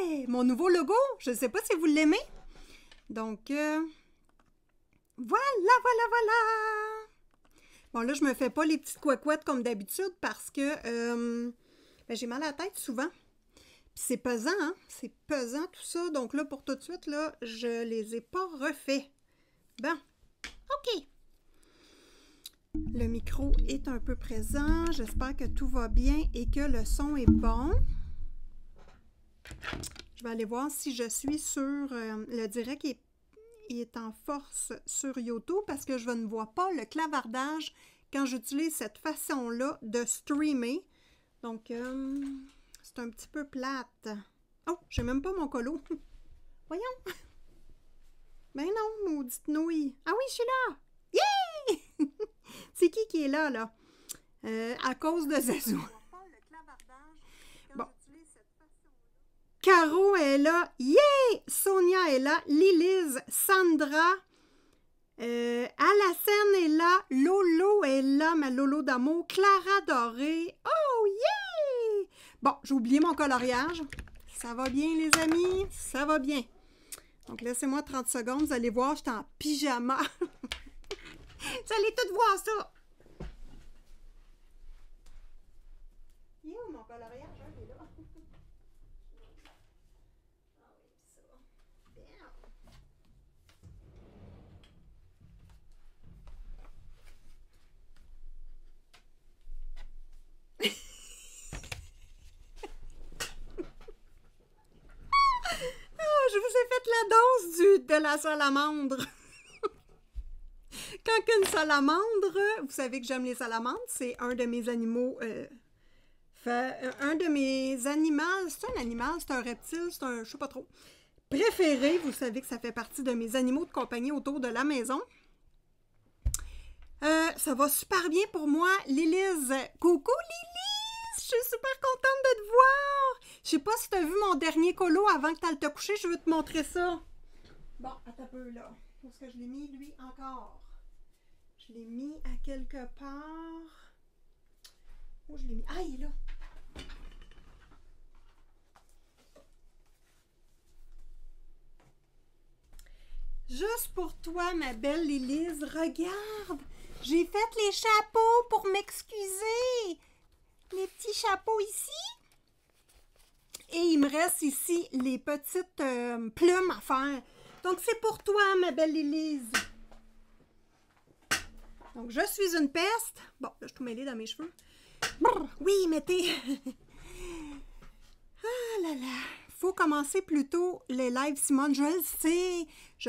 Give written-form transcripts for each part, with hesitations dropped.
Yeah! Mon nouveau logo, je ne sais pas si vous l'aimez. Donc, voilà, voilà, voilà! Bon, là, je me fais pas les petites couecouettes comme d'habitude parce que j'ai mal à la tête souvent. Puis c'est pesant, hein? C'est pesant tout ça. Donc là, pour tout de suite, là, je les ai pas refaits. Bon, OK. Le micro est un peu présent. J'espère que tout va bien et que le son est bon. Je vais aller voir si je suis sur le direct est en force sur YouTube parce que je ne vois pas le clavardage quand j'utilise cette façon-là de streamer. Donc, c'est un petit peu plate. Oh, j'ai même pas mon colo. Voyons. Ben non, maudite nouille. Ah oui, je suis là. Yeah! C'est qui est là, là? À cause de Zazou. Bon. Caro est là. Yeah! Sonia est là. Lilise, Sandra. Alassane est là. Lolo est là, ma Lolo d'amour. Clara Doré. Oh, yeah! Bon, j'ai oublié mon coloriage. Ça va bien, les amis? Ça va bien. Donc, laissez-moi 30 secondes. Vous allez voir, je suis en pyjama. Vous allez tout voir ça. Il est où mon coloriage? Il est là. Ah oui, ça. Bien. Je vous ai fait la danse de la salamandre. Quand une salamandre, vous savez que j'aime les salamandres, c'est un de mes animaux, un de mes animaux, c'est un animal, c'est un reptile, c'est un, je sais pas trop, préféré. Vous savez que ça fait partie de mes animaux de compagnie autour de la maison. Ça va super bien pour moi, Lilise. Coucou Lilise, je suis super contente de te voir. Je sais pas si tu as vu mon dernier colo avant que tu ailles te coucher, je veux te montrer ça. Bon, attends un peu là. Où est-ce que je l'ai mis, lui, encore? Je l'ai mis à quelque part. Où je l'ai mis? Ah, il est là. Juste pour toi, ma belle Lilise, regarde. J'ai fait les chapeaux pour m'excuser. Les petits chapeaux ici. Et il me reste ici les petites plumes à faire. Donc, c'est pour toi, ma belle Lilise. Donc, je suis une peste. Bon, là, je suis tout mêlée dans mes cheveux. Brr, oui, mettez. Ah là là. Faut commencer plus tôt les lives, Simone. Je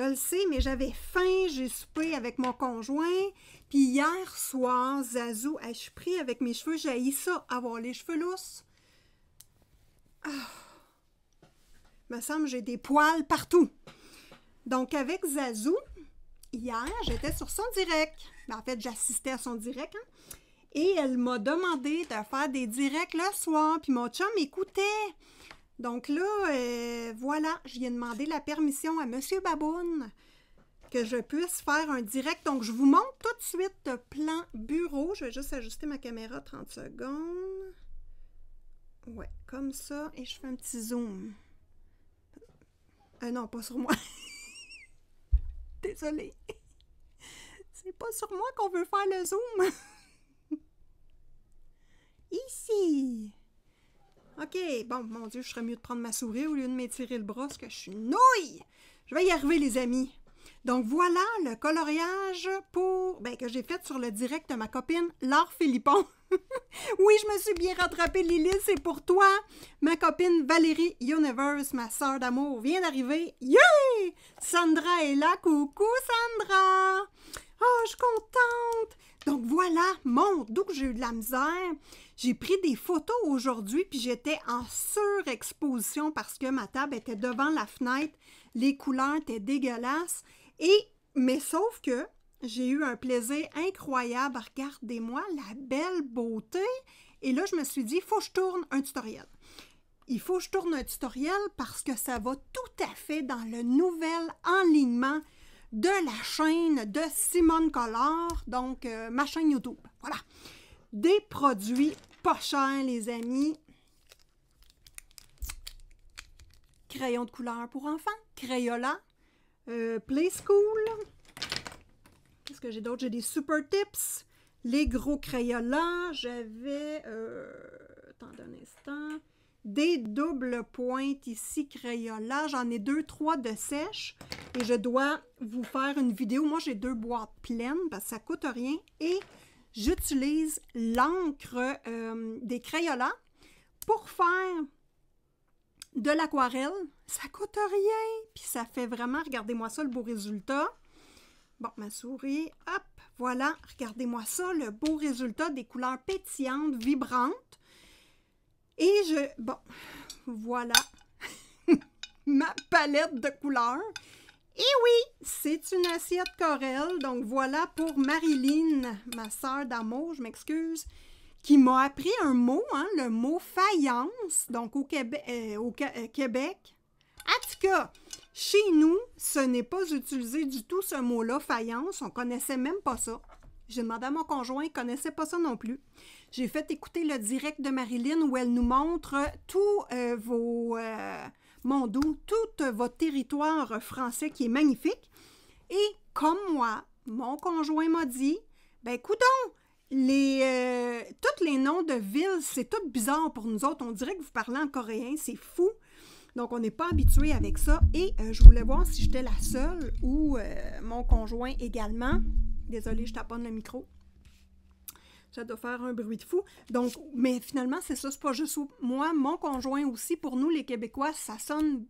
le sais, mais j'avais faim. J'ai soupé avec mon conjoint. Puis hier soir, Zazou, je suis pris avec mes cheveux. J'ai haï ça, avoir les cheveux lousses. Me semble que j'ai des poils partout. Donc, avec Zazou, hier, j'étais sur son direct. En fait, j'assistais à son direct. Hein? Et elle m'a demandé de faire des directs le soir. Puis mon chum écoutait. Donc là, voilà, je viens demander la permission à M. Baboun que je puisse faire un direct. Donc, je vous montre tout de suite le plan bureau. Je vais juste ajuster ma caméra 30 secondes. Ouais, comme ça. Et je fais un petit zoom. Non, pas sur moi. Désolée. C'est pas sur moi qu'on veut faire le zoom. Ici. OK. Bon, mon Dieu, je serais mieux de prendre ma souris au lieu de m'étirer le bras parce que je suis nouille. Je vais y arriver, les amis. Donc, voilà le coloriage que j'ai fait sur le direct de ma copine Laure Philippon. Oui, je me suis bien rattrapée, Lily, c'est pour toi. Ma copine Valérie Universe, ma sœur d'amour, vient d'arriver. Yeah! Sandra est là. Coucou, Sandra! Oh, je suis contente! Donc voilà, d'où j'ai eu de la misère. J'ai pris des photos aujourd'hui, puis j'étais en surexposition parce que ma table était devant la fenêtre. Les couleurs étaient dégueulasses. Mais sauf que j'ai eu un plaisir incroyable. Regardez-moi la belle beauté. Et là, je me suis dit, il faut que je tourne un tutoriel. Il faut que je tourne un tutoriel parce que ça va tout à fait dans le nouvel enlignement de la chaîne de Simone Collard, donc ma chaîne YouTube. Voilà. Des produits pas chers, les amis. crayon de couleur pour enfants, Crayola, Play School. Qu'est-ce que j'ai d'autre? J'ai des Super Tips, les gros Crayola, j'avais, attendez un instant, des doubles pointes ici, Crayola, j'en ai 2-3 de sèche et je dois vous faire une vidéo. Moi, j'ai 2 boîtes pleines parce que ça coûte rien et j'utilise l'encre des Crayola pour faire de l'aquarelle. Ça coûte rien, puis ça fait vraiment, regardez-moi ça, le beau résultat. Bon, ma souris, hop, voilà, regardez-moi ça, le beau résultat des couleurs pétillantes, vibrantes. Et bon, voilà ma palette de couleurs. Et oui, c'est une assiette Corel, donc voilà pour Marilyn, ma sœur d'amour, je m'excuse, qui m'a appris un mot, hein, le mot faïence, donc au Québec. En tout cas, chez nous, ce n'est pas utilisé du tout ce mot-là, faïence, on ne connaissait même pas ça. J'ai demandé à mon conjoint, il ne connaissait pas ça non plus. J'ai fait écouter le direct de Marilyn où elle nous montre tout tout votre territoire français qui est magnifique. Et comme moi, mon conjoint m'a dit, ben coudonc, tous les noms de villes, c'est tout bizarre pour nous autres. On dirait que vous parlez en coréen, c'est fou. Donc, on n'est pas habitué avec ça. Et je voulais voir si j'étais la seule ou mon conjoint également. Désolée, je taponne le micro. Ça doit faire un bruit de fou. Donc, mais finalement, c'est ça, c'est pas juste moi, mon conjoint aussi. Pour nous, les Québécois, ça sonne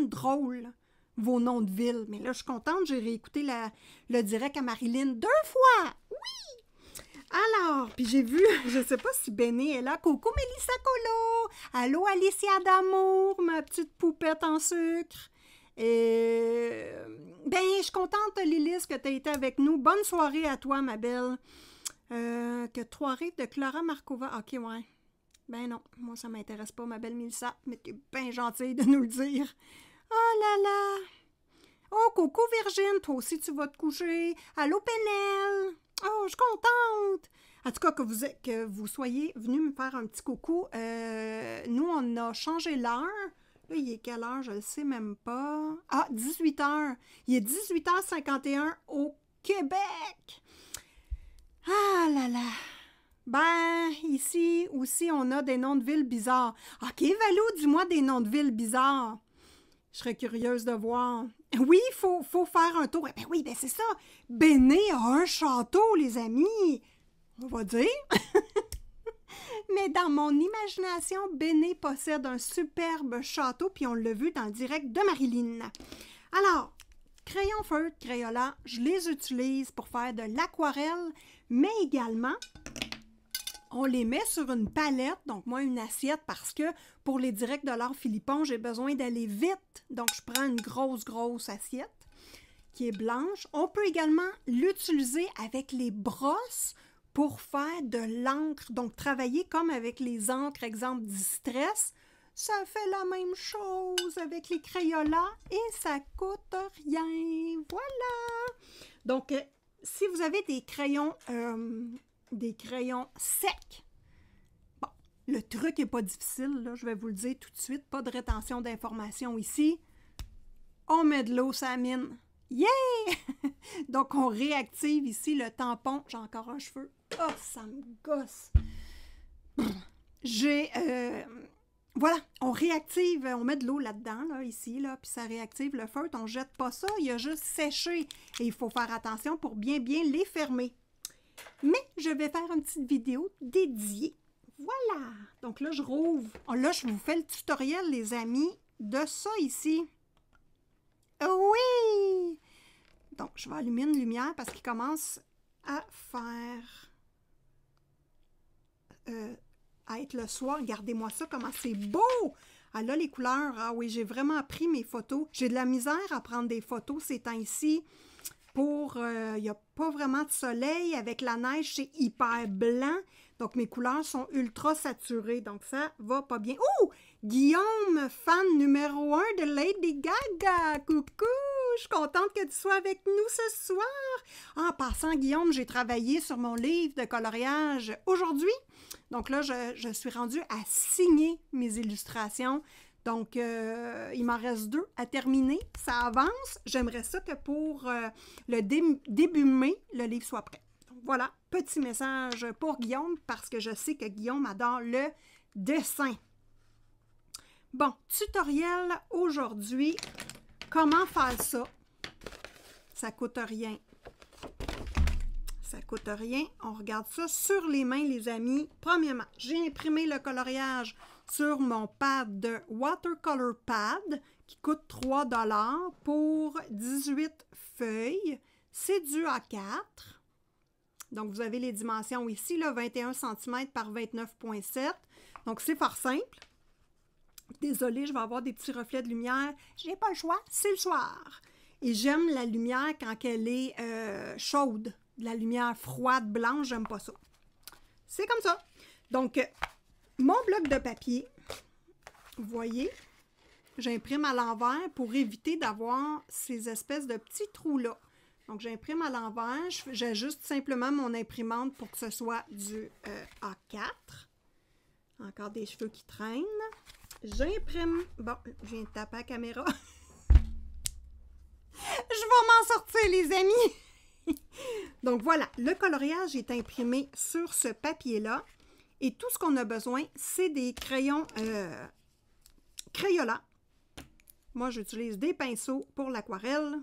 drôle, vos noms de villes. Mais là, je suis contente, j'ai réécouté le direct à Marilyn 2 fois. Oui! Alors, puis j'ai vu, je sais pas si Béné est là. Coucou Mélissa Colo! Allô Alicia d'amour, ma petite poupette en sucre. Je suis contente, Lilith, que tu aies été avec nous. Bonne soirée à toi, ma belle. Que 3 rives de Clara Markova. OK, ouais. Ben non, moi, ça m'intéresse pas, ma belle Mélissa, mais t'es bien gentille de nous le dire. Oh là là! Oh, coucou Virgile, toi aussi, tu vas te coucher. Allô, Pénel! Oh, je suis contente! En tout cas, que vous soyez venus me faire un petit coucou. Nous, on a changé l'heure. Là, il est quelle heure? Je ne le sais même pas. Ah, 18h. Il est 18h51 au Québec. Ah là là. Ben, ici aussi, on a des noms de villes bizarres. OK, Valou, dis-moi des noms de villes bizarres. Je serais curieuse de voir. Oui, il faut faire un tour. Ben oui, ben c'est ça. Béné a un château, les amis. On va dire. Mais dans mon imagination, Béné possède un superbe château, puis on l'a vu dans le direct de Marilyn. Alors, crayons feutre, Crayola, je les utilise pour faire de l'aquarelle, mais également, on les met sur une palette, donc moi une assiette, parce que pour les directs de l'art Philippon, j'ai besoin d'aller vite. Donc, je prends une grosse assiette qui est blanche. On peut également l'utiliser avec les brosses pour faire de l'encre, donc travailler comme avec les encres, exemple Distress. Ça fait la même chose avec les Crayola et ça coûte rien. Voilà! Donc, si vous avez des crayons secs, bon, le truc n'est pas difficile, là, je vais vous le dire tout de suite, pas de rétention d'informations ici. On met de l'eau sur la mine. Yeah! Donc, on réactive ici le tampon. J'ai encore un cheveu. Oh, ça me gosse! Voilà, on réactive, on met de l'eau là-dedans, là, ici, là, puis ça réactive le feutre. On ne jette pas ça, il a juste séché. Et il faut faire attention pour bien les fermer. Mais je vais faire une petite vidéo dédiée. Voilà! Donc là, je rouvre. Là, je vous fais le tutoriel, les amis, de ça ici. Oui! Donc, je vais allumer une lumière parce qu'il commence à faire... à être le soir. Regardez-moi ça, comment c'est beau! Ah là, les couleurs, ah oui, j'ai vraiment pris mes photos. J'ai de la misère à prendre des photos ces temps-ci. Il n'y a pas vraiment de soleil. Avec la neige, c'est hyper blanc. Donc, mes couleurs sont ultra saturées. Donc, ça va pas bien. Oh! Guillaume, fan numéro 1 de Lady Gaga. Coucou! Je suis contente que tu sois avec nous ce soir. En passant, Guillaume, j'ai travaillé sur mon livre de coloriage aujourd'hui. Donc là, je suis rendue à signer mes illustrations. Donc, il m'en reste 2 à terminer. Ça avance. J'aimerais ça que pour le début mai, le livre soit prêt. Donc, voilà, petit message pour Guillaume, parce que je sais que Guillaume adore le dessin. Bon, tutoriel aujourd'hui. Comment faire ça? Ça coûte rien. Ça coûte rien. On regarde ça sur les mains, les amis. Premièrement, j'ai imprimé le coloriage sur mon pad de Watercolor Pad qui coûte 3 $ pour 18 feuilles. C'est du A4. Donc, vous avez les dimensions ici, là, 21 cm par 29,7. Donc, c'est fort simple. Désolée, je vais avoir des petits reflets de lumière. Je n'ai pas le choix, c'est le soir. Et j'aime la lumière quand elle est chaude. La lumière froide, blanche, j'aime pas ça. C'est comme ça. Donc, mon bloc de papier, vous voyez, j'imprime à l'envers pour éviter d'avoir ces espèces de petits trous-là. Donc, j'imprime à l'envers, j'ajuste simplement mon imprimante pour que ce soit du A4. Encore des cheveux qui traînent. J'imprime... Bon, je viens de taper la caméra. Je vais m'en sortir, les amis! Donc voilà, le coloriage est imprimé sur ce papier-là. Et tout ce qu'on a besoin, c'est des crayons Crayola. Moi, j'utilise des pinceaux pour l'aquarelle.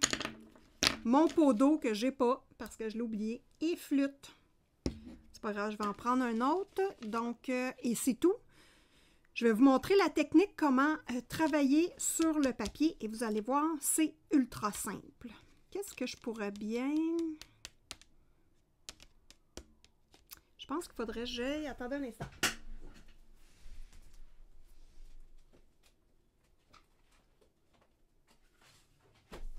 Mon pot d'eau que j'ai pas, parce que je l'ai oublié, et flûte. C'est pas grave, je vais en prendre un autre. Donc, et c'est tout. Je vais vous montrer la technique, comment travailler sur le papier. Et vous allez voir, c'est ultra simple. Qu'est-ce que je pourrais bien... Je pense qu'il faudrait que j'aille... Attendez un instant.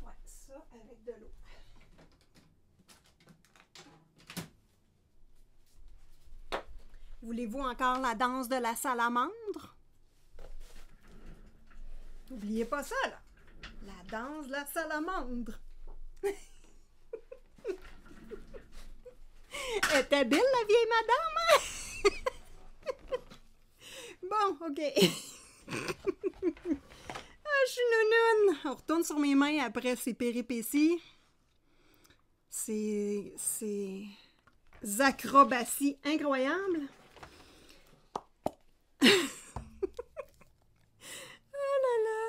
Ouais, ça avec de l'eau. Voulez-vous encore la danse de la salamandre? N'oubliez pas ça, là. La danse de la salamandre. Elle était belle, la vieille madame, hein? Bon, OK. Ah, je suis nounoune. On retourne sur mes mains après ces péripéties. Ces acrobaties incroyables. Oh là là!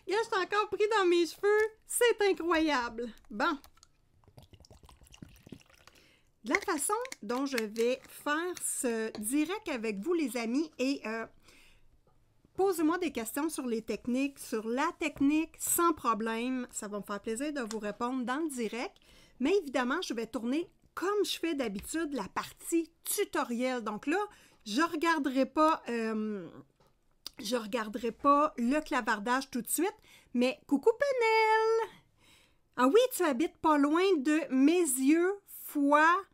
Regarde, je suis encore pris dans mes cheveux. C'est incroyable. Bon. La façon dont je vais faire ce direct avec vous, les amis, et posez-moi des questions sur les techniques, sur la technique, sans problème. Ça va me faire plaisir de vous répondre dans le direct. Mais évidemment, je vais tourner, comme je fais d'habitude, la partie tutoriel. Donc là, je ne regarderai pas le clavardage tout de suite, mais coucou Penel! Ah oui, tu habites pas loin de mes yeux, foie,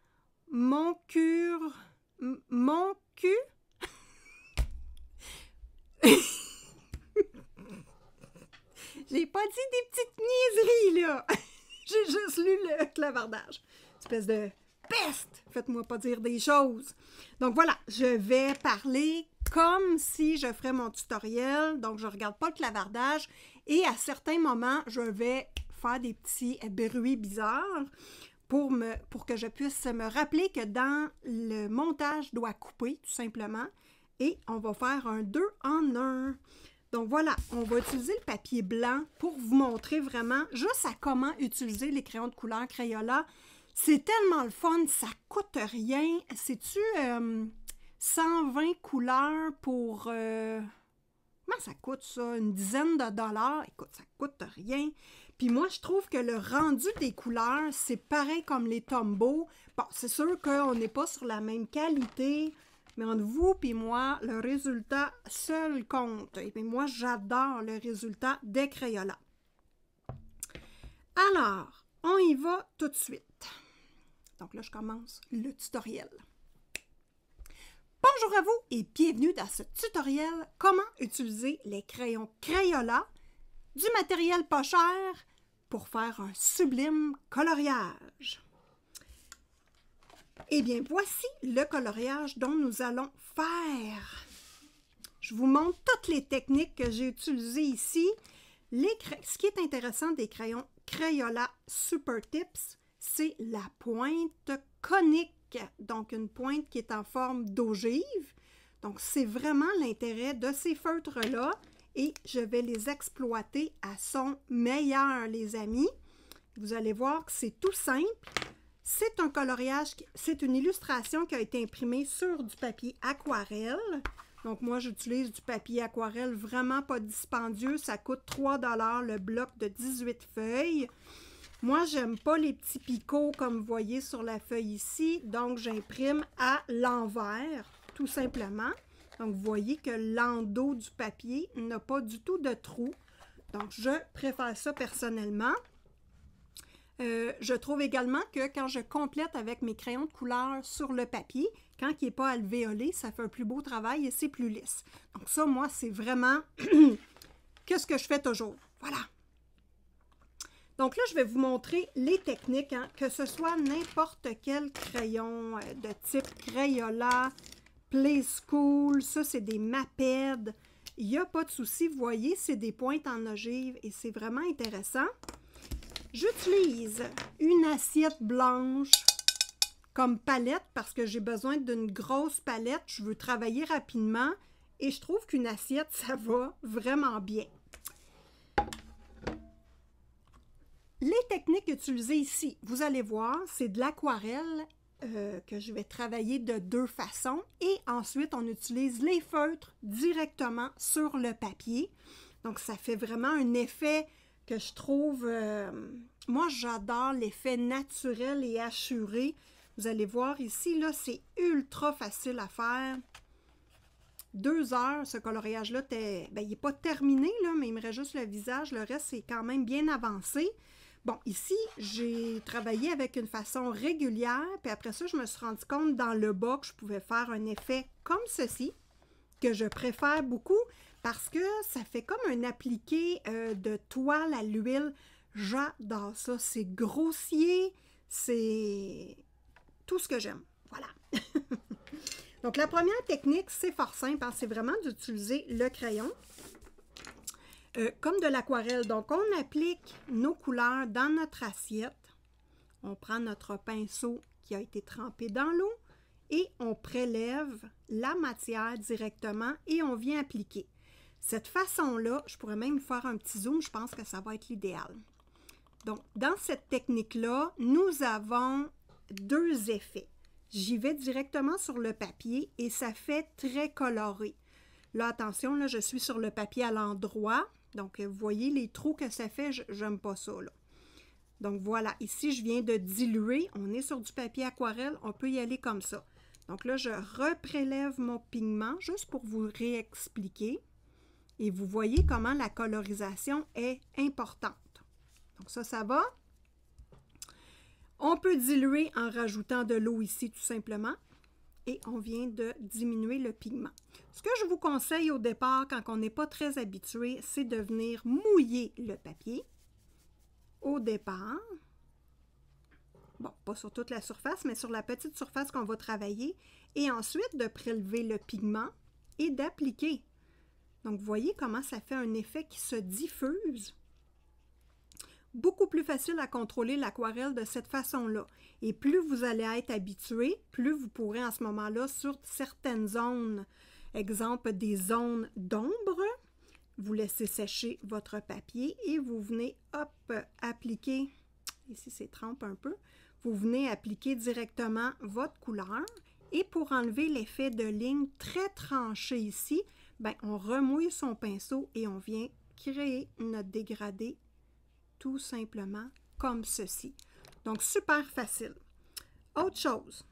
mon cul. J'ai pas dit des petites niaiseries, là. J'ai juste lu le clavardage. Espèce de peste! Faites-moi pas dire des choses. Donc voilà, je vais parler comme si je ferais mon tutoriel. Donc, je regarde pas le clavardage. Et à certains moments, je vais faire des petits bruits bizarres pour que je puisse me rappeler que dans le montage, je dois couper, tout simplement. Et on va faire un 2 en 1. Donc voilà, on va utiliser le papier blanc pour vous montrer vraiment juste à comment utiliser les crayons de couleur Crayola. C'est tellement le fun, ça coûte rien. C'est-tu 120 couleurs pour... comment ça coûte ça? Une dizaine de dollars? Écoute, ça coûte rien. Puis moi, je trouve que le rendu des couleurs, c'est pareil comme les Tombow. Bon, c'est sûr qu'on n'est pas sur la même qualité, mais entre vous et moi, le résultat seul compte. Et puis moi, j'adore le résultat des Crayola. Alors, on y va tout de suite. Donc là, je commence le tutoriel. Bonjour à vous et bienvenue dans ce tutoriel « Comment utiliser les crayons Crayola, du matériel pas cher pour faire un sublime coloriage ». Eh bien, voici le coloriage dont nous allons faire. Je vous montre toutes les techniques que j'ai utilisées ici. Ce qui est intéressant des crayons Crayola Super Tips, c'est la pointe conique, donc une pointe qui est en forme d'ogive. Donc, c'est vraiment l'intérêt de ces feutres-là et je vais les exploiter à son meilleur, les amis. Vous allez voir que c'est tout simple. C'est un coloriage, c'est une illustration qui a été imprimée sur du papier aquarelle. Donc, moi, j'utilise du papier aquarelle vraiment pas dispendieux. Ça coûte 3 $ le bloc de 18 feuilles. Moi, j'aime pas les petits picots comme vous voyez sur la feuille ici. Donc, j'imprime à l'envers, tout simplement. Donc, vous voyez que l'endos du papier n'a pas du tout de trou. Donc, je préfère ça personnellement. Je trouve également que quand je complète avec mes crayons de couleur sur le papier, quand il n'est pas alvéolé, ça fait un plus beau travail et c'est plus lisse. Donc ça, moi, c'est vraiment ce que je fais toujours. Voilà. Donc là, je vais vous montrer les techniques, hein, que ce soit n'importe quel crayon de type Crayola, Play School, ça, c'est des Maped. Il n'y a pas de souci, vous voyez, c'est des pointes en ogive et c'est vraiment intéressant. J'utilise une assiette blanche comme palette parce que j'ai besoin d'une grosse palette. Je veux travailler rapidement et je trouve qu'une assiette, ça va vraiment bien. Les techniques utilisées ici, vous allez voir, c'est de l'aquarelle que je vais travailler de deux façons et ensuite on utilise les feutres directement sur le papier. Donc ça fait vraiment un effet que je trouve, moi j'adore l'effet naturel et assuré. Vous allez voir ici, là, c'est ultra facile à faire. 2 heures, ce coloriage-là, ben, il n'est pas terminé, là, mais il me reste juste le visage. Le reste, c'est quand même bien avancé. Bon, ici, j'ai travaillé avec une façon régulière, puis après ça, je me suis rendu compte dans le bas que je pouvais faire un effet comme ceci, que je préfère beaucoup, parce que ça fait comme un appliqué de toile à l'huile. J'adore ça. C'est grossier, c'est tout ce que j'aime. Voilà. Donc, la première technique, c'est fort simple. Hein? C'est vraiment d'utiliser le crayon comme de l'aquarelle. Donc, on applique nos couleurs dans notre assiette. On prend notre pinceau qui a été trempé dans l'eau et on prélève la matière directement et on vient appliquer. Cette façon-là, je pourrais même faire un petit zoom, je pense que ça va être l'idéal. Donc, dans cette technique-là, nous avons 2 effets. J'y vais directement sur le papier et ça fait très coloré. Là, attention, là, je suis sur le papier à l'endroit. Donc, vous voyez les trous que ça fait, j'aime pas ça, là. Donc, voilà. Ici, je viens de diluer. On est sur du papier aquarelle. On peut y aller comme ça. Donc là, je reprélève mon pigment juste pour vous réexpliquer. Et vous voyez comment la colorisation est importante. Donc, ça va. On peut diluer en rajoutant de l'eau ici, tout simplement. Et on vient de diminuer le pigment. Ce que je vous conseille au départ, quand on n'est pas très habitué, c'est de venir mouiller le papier au départ. Bon, pas sur toute la surface, mais sur la petite surface qu'on va travailler. Et ensuite, de prélever le pigment et d'appliquer. Donc, vous voyez comment ça fait un effet qui se diffuse. Beaucoup plus facile à contrôler l'aquarelle de cette façon-là. Et plus vous allez être habitué, plus vous pourrez en ce moment-là, sur certaines zones, exemple des zones d'ombre, vous laissez sécher votre papier et vous venez, hop, appliquer, ici c'est trempe un peu, vous venez appliquer directement votre couleur. Et pour enlever l'effet de ligne très tranché ici, ben, on remouille son pinceau et on vient créer notre dégradé tout simplement comme ceci. Donc, super facile. Autre chose,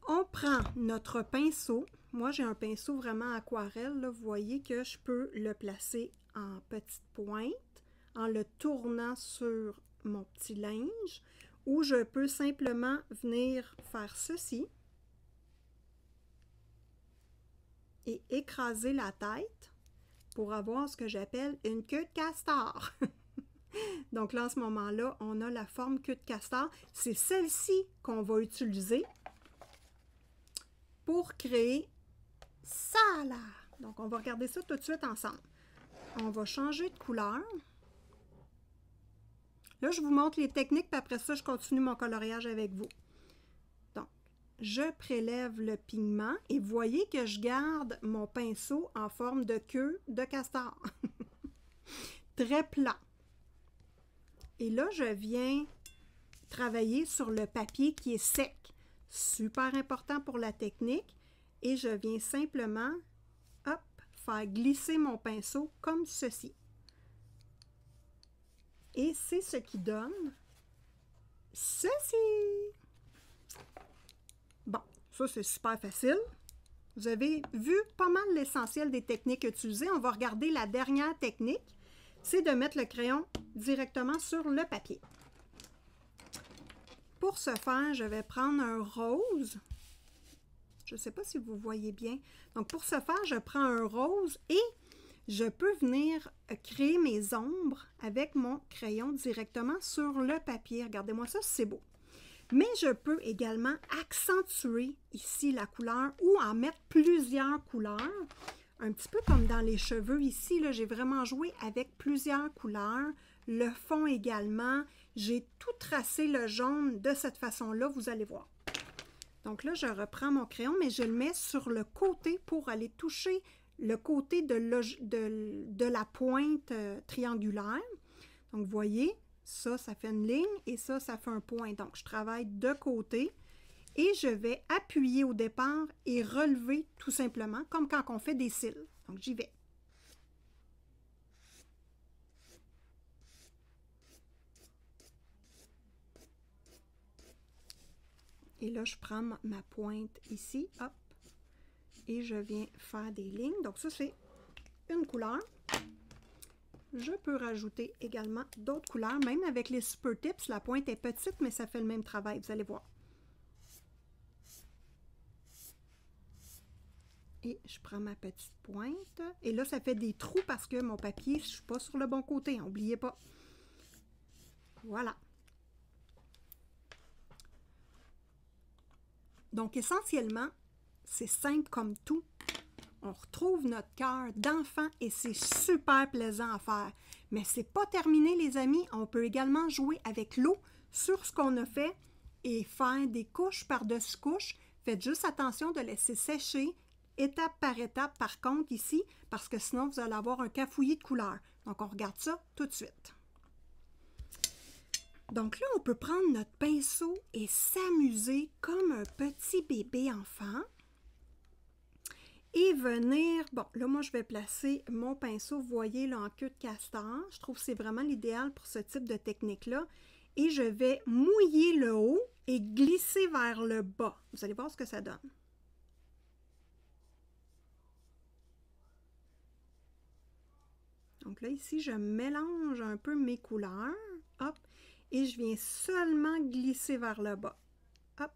on prend notre pinceau. Moi, j'ai un pinceau vraiment aquarelle. Là. Vous voyez que je peux le placer en petite pointe en le tournant sur mon petit linge ou je peux simplement venir faire ceci et écraser la tête pour avoir ce que j'appelle une queue de castor. Donc là, en ce moment-là, on a la forme queue de castor. C'est celle-ci qu'on va utiliser pour créer sa Voilà! Donc, on va regarder ça tout de suite ensemble. On va changer de couleur. Là, je vous montre les techniques, puis après ça, je continue mon coloriage avec vous. Donc, je prélève le pigment et vous voyez que je garde mon pinceau en forme de queue de castor. Très plat. Et là, je viens travailler sur le papier qui est sec. Super important pour la technique. Et je viens simplement, hop, faire glisser mon pinceau comme ceci. Et c'est ce qui donne ceci. Bon, ça c'est super facile. Vous avez vu pas mal l'essentiel des techniques utilisées. On va regarder la dernière technique. C'est de mettre le crayon directement sur le papier. Pour ce faire, je vais prendre un rose. Je ne sais pas si vous voyez bien. Donc, pour ce faire, je prends un rose et je peux venir créer mes ombres avec mon crayon directement sur le papier. Regardez-moi ça, c'est beau. Mais je peux également accentuer ici la couleur ou en mettre plusieurs couleurs. Un petit peu comme dans les cheveux ici, j'ai vraiment joué avec plusieurs couleurs. Le fond également. J'ai tout tracé le jaune de cette façon-là, vous allez voir. Donc là, je reprends mon crayon, mais je le mets sur le côté pour aller toucher le côté de la pointe triangulaire. Donc, vous voyez, ça fait une ligne et ça fait un point. Donc, je travaille de côté et je vais appuyer au départ et relever tout simplement, comme quand on fait des cils. Donc, j'y vais. Et là, je prends ma pointe ici, hop, et je viens faire des lignes. Donc, ça, c'est une couleur. Je peux rajouter également d'autres couleurs, même avec les Super Tips. La pointe est petite, mais ça fait le même travail, vous allez voir. Et je prends ma petite pointe. Et là, ça fait des trous parce que mon papier, je ne suis pas sur le bon côté, n'oubliez pas. Voilà. Donc, essentiellement, c'est simple comme tout. On retrouve notre cœur d'enfant et c'est super plaisant à faire. Mais c'est pas terminé, les amis. On peut également jouer avec l'eau sur ce qu'on a fait et faire des couches par-dessus couches. Faites juste attention de laisser sécher étape par étape, par contre, ici, parce que sinon, vous allez avoir un cafouillis de couleurs. Donc, on regarde ça tout de suite. Donc là, on peut prendre notre pinceau et s'amuser comme un petit bébé enfant. Et venir, bon, là, moi, je vais placer mon pinceau, vous voyez, là, en queue de castor. Je trouve que c'est vraiment l'idéal pour ce type de technique-là. Et je vais mouiller le haut et glisser vers le bas. Vous allez voir ce que ça donne. Donc là, ici, je mélange un peu mes couleurs. Hop. Et je viens seulement glisser vers le bas. Hop.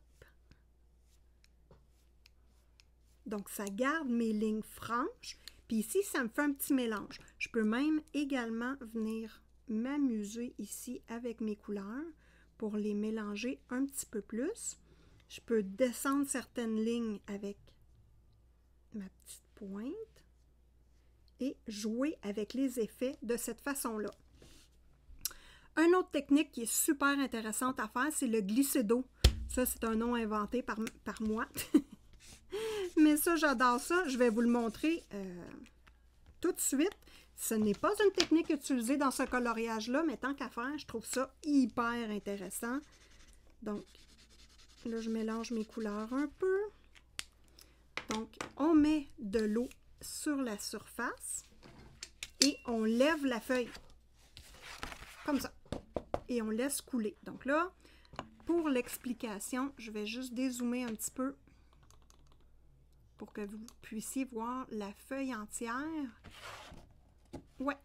Donc, ça garde mes lignes franches. Puis ici, ça me fait un petit mélange. Je peux même également venir m'amuser ici avec mes couleurs pour les mélanger un petit peu plus. Je peux descendre certaines lignes avec ma petite pointe et jouer avec les effets de cette façon-là. Une autre technique qui est super intéressante à faire, c'est le glisser d'eau. Ça, c'est un nom inventé par moi. Mais ça, j'adore ça. Je vais vous le montrer tout de suite. Ce n'est pas une technique utilisée dans ce coloriage-là, mais tant qu'à faire, je trouve ça hyper intéressant. Donc, là, je mélange mes couleurs un peu. Donc, on met de l'eau sur la surface et on lève la feuille. Comme ça. Et on laisse couler. Donc là, pour l'explication, je vais juste dézoomer un petit peu pour que vous puissiez voir la feuille entière. Ouais.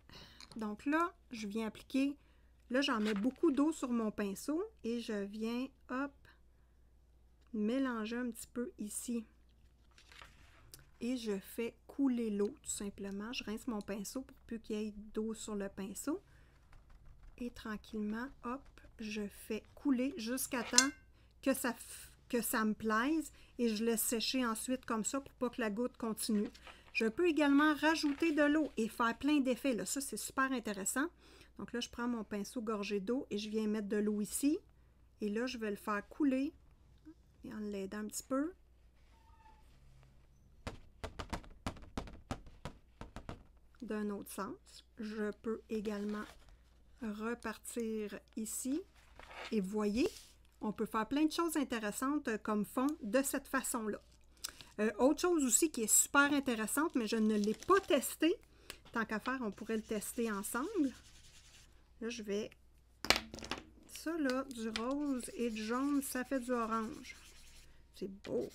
Donc là, je viens appliquer, là, j'en mets beaucoup d'eau sur mon pinceau et je viens, hop, mélanger un petit peu ici. Et je fais couler l'eau, tout simplement. Je rince mon pinceau pour plus qu'il y ait d'eau sur le pinceau. Et tranquillement, hop, je fais couler jusqu'à temps que ça me plaise et je laisse sécher ensuite comme ça pour pas que la goutte continue. Je peux également rajouter de l'eau et faire plein d'effets. Là, ça, c'est super intéressant. Donc là, je prends mon pinceau gorgé d'eau et je viens mettre de l'eau ici. Et là, je vais le faire couler et en l'aidant un petit peu. D'un autre sens, je peux également repartir ici. Et vous voyez, on peut faire plein de choses intéressantes comme fond de cette façon-là. Autre chose aussi qui est super intéressante, mais je ne l'ai pas testé. Tant qu'à faire, on pourrait le tester ensemble. Là, je vais... Ça, là, du rose et du jaune, ça fait du orange. C'est beau.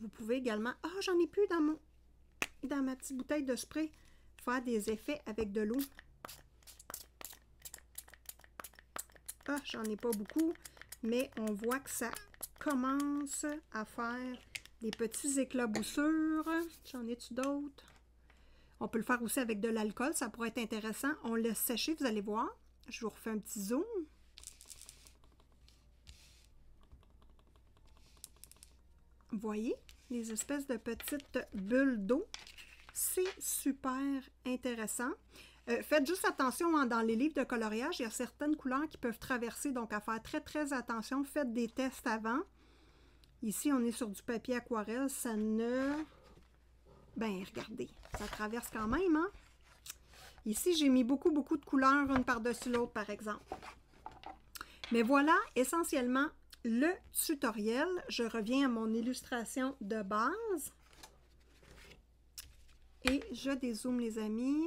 Vous pouvez également... Ah, j'en ai plus dans ma petite bouteille de spray. Faire des effets avec de l'eau. Ah, j'en ai pas beaucoup, mais on voit que ça commence à faire des petits éclaboussures. J'en ai-tu d'autres? On peut le faire aussi avec de l'alcool, ça pourrait être intéressant. On laisse sécher, vous allez voir. Je vous refais un petit zoom. Vous voyez, les espèces de petites bulles d'eau. C'est super intéressant. Faites juste attention, hein, dans les livres de coloriage, il y a certaines couleurs qui peuvent traverser, donc à faire très très attention. Faites des tests avant. Ici, on est sur du papier aquarelle, ça ne... Ben, regardez, ça traverse quand même, hein? Ici, j'ai mis beaucoup de couleurs, une par-dessus l'autre, par exemple. Mais voilà, essentiellement, le tutoriel. Je reviens à mon illustration de base. Et je dézoome, les amis.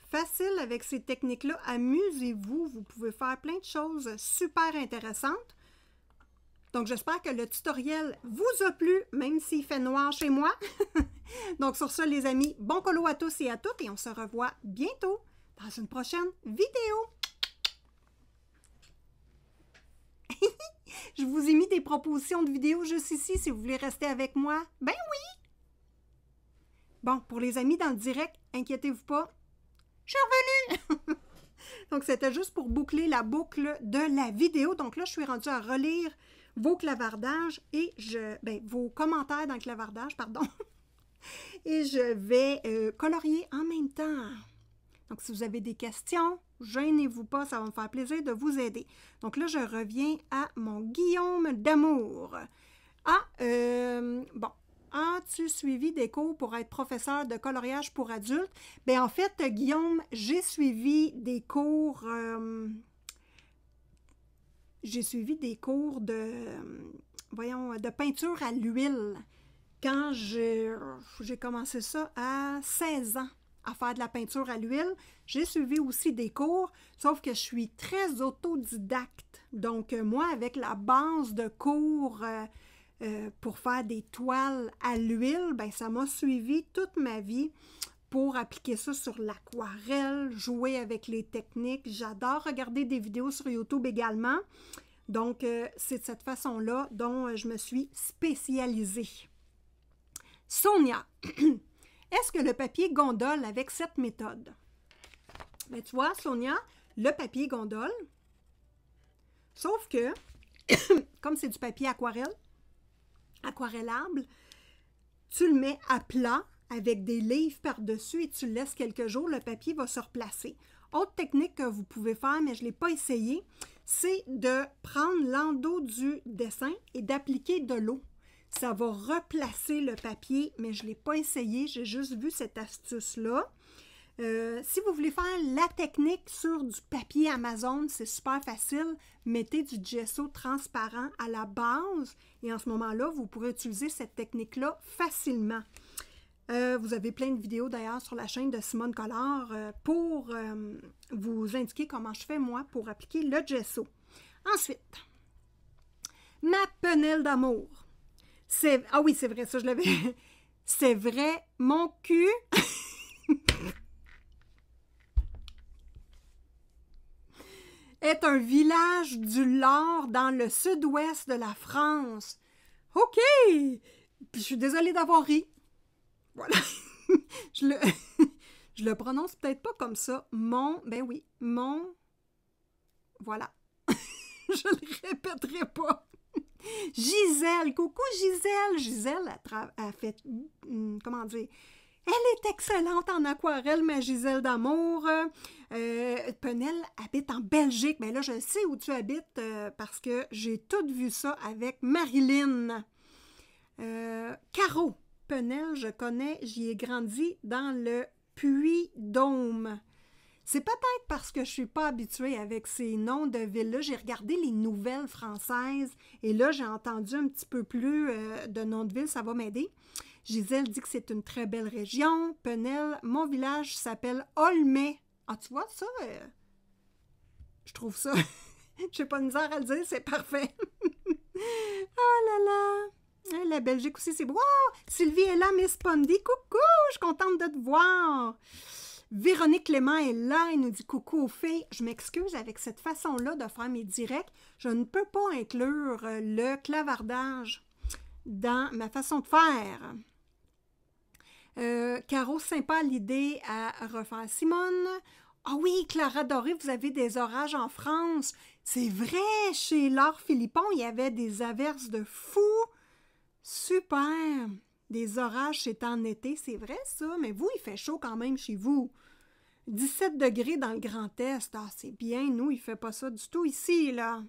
Facile avec ces techniques-là. Amusez-vous. Vous pouvez faire plein de choses super intéressantes. Donc, j'espère que le tutoriel vous a plu, même s'il fait noir chez moi. Donc, sur ce, les amis, bon colo à tous et à toutes. Et on se revoit bientôt dans une prochaine vidéo. Je vous ai mis des propositions de vidéos juste ici si vous voulez rester avec moi. Ben oui! Bon, pour les amis dans le direct, inquiétez-vous pas. Je suis revenue! Donc, c'était juste pour boucler la boucle de la vidéo. Donc là, je suis rendue à relire vos clavardages et vos commentaires dans le clavardage, pardon. Et je vais colorier en même temps. Donc, si vous avez des questions, gênez-vous pas, ça va me faire plaisir de vous aider. Donc là, je reviens à mon Guillaume d'amour. Bon. As-tu suivi des cours pour être professeur de coloriage pour adultes? Bien, en fait, Guillaume, j'ai suivi des cours... de peinture à l'huile. Quand j'ai commencé ça à 16 ans, à faire de la peinture à l'huile. J'ai suivi aussi des cours, sauf que je suis très autodidacte. Donc, moi, avec la base de cours... pour faire des toiles à l'huile, ben ça m'a suivi toute ma vie pour appliquer ça sur l'aquarelle, jouer avec les techniques. J'adore regarder des vidéos sur YouTube également. Donc, c'est de cette façon-là dont je me suis spécialisée. Sonia, est-ce que le papier gondole avec cette méthode? Ben, tu vois, Sonia, le papier gondole, sauf que, comme c'est du papier aquarellable, tu le mets à plat avec des livres par-dessus et tu le laisses quelques jours, le papier va se replacer. Autre technique que vous pouvez faire, mais je ne l'ai pas essayé, c'est de prendre l'endos du dessin et d'appliquer de l'eau. Ça va replacer le papier, mais je ne l'ai pas essayé, j'ai juste vu cette astuce-là. Si vous voulez faire la technique sur du papier Amazon, c'est super facile. Mettez du gesso transparent à la base et en ce moment-là, vous pourrez utiliser cette technique-là facilement. Vous avez plein de vidéos d'ailleurs sur la chaîne de Simone Collard pour vous indiquer comment je fais moi pour appliquer le gesso. Ensuite, ma penelle d'amour. Ah oui, c'est vrai, ça je l'avais. C'est vrai, mon cul... est un village du Lard dans le sud-ouest de la France. OK! Puis je suis désolée d'avoir ri. Voilà. je le prononce peut-être pas comme ça. Ben oui, mon... Voilà. Je le répéterai pas. Gisèle, coucou Gisèle. Gisèle a fait, comment dire, elle est excellente en aquarelle, ma Gisèle d'amour. Penel habite en Belgique, mais là, je sais où tu habites parce que j'ai tout vu ça avec Marilyn. Caro, Penel, je connais, j'y ai grandi dans le Puy-Dôme. C'est peut-être parce que je ne suis pas habituée avec ces noms de villes-là. J'ai regardé les nouvelles françaises et là, j'ai entendu un petit peu plus de noms de villes. Ça va m'aider. Gisèle dit que c'est une très belle région. Penel, mon village s'appelle Aulnay. Ah, tu vois ça? Je trouve ça... Je n'ai pas de misère à le dire, c'est parfait. Oh là là! La Belgique aussi, c'est beau. Oh! Sylvie est là, Miss Pondy. Coucou! Je suis contente de te voir. Véronique Clément est là, elle nous dit coucou aux filles. Je m'excuse avec cette façon-là de faire mes directs. Je ne peux pas inclure le clavardage dans ma façon de faire. Caro, sympa l'idée à refaire. Simone, ah oui, Clara Doré, vous avez des orages en France. C'est vrai, chez Laure Philippon, il y avait des averses de fou. Super! Des orages, c'est en été, c'est vrai ça, mais vous, il fait chaud quand même chez vous. 17 degrés dans le Grand Est, ah, c'est bien, nous, il ne fait pas ça du tout ici, là.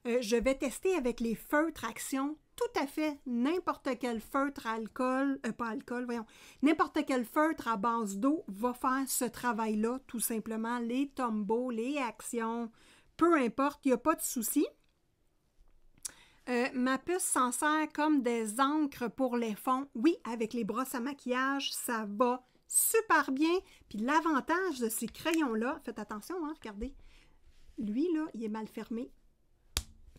Je vais tester avec les feutres Action, tout à fait, n'importe quel feutre à alcool, pas alcool, voyons, n'importe quel feutre à base d'eau va faire ce travail-là, tout simplement, les Tombow, les Actions, peu importe, il n'y a pas de souci. Ma puce s'en sert comme des encres pour les fonds. Oui, avec les brosses à maquillage, ça va super bien. Puis l'avantage de ces crayons-là, faites attention, hein, regardez. Lui, là, il est mal fermé.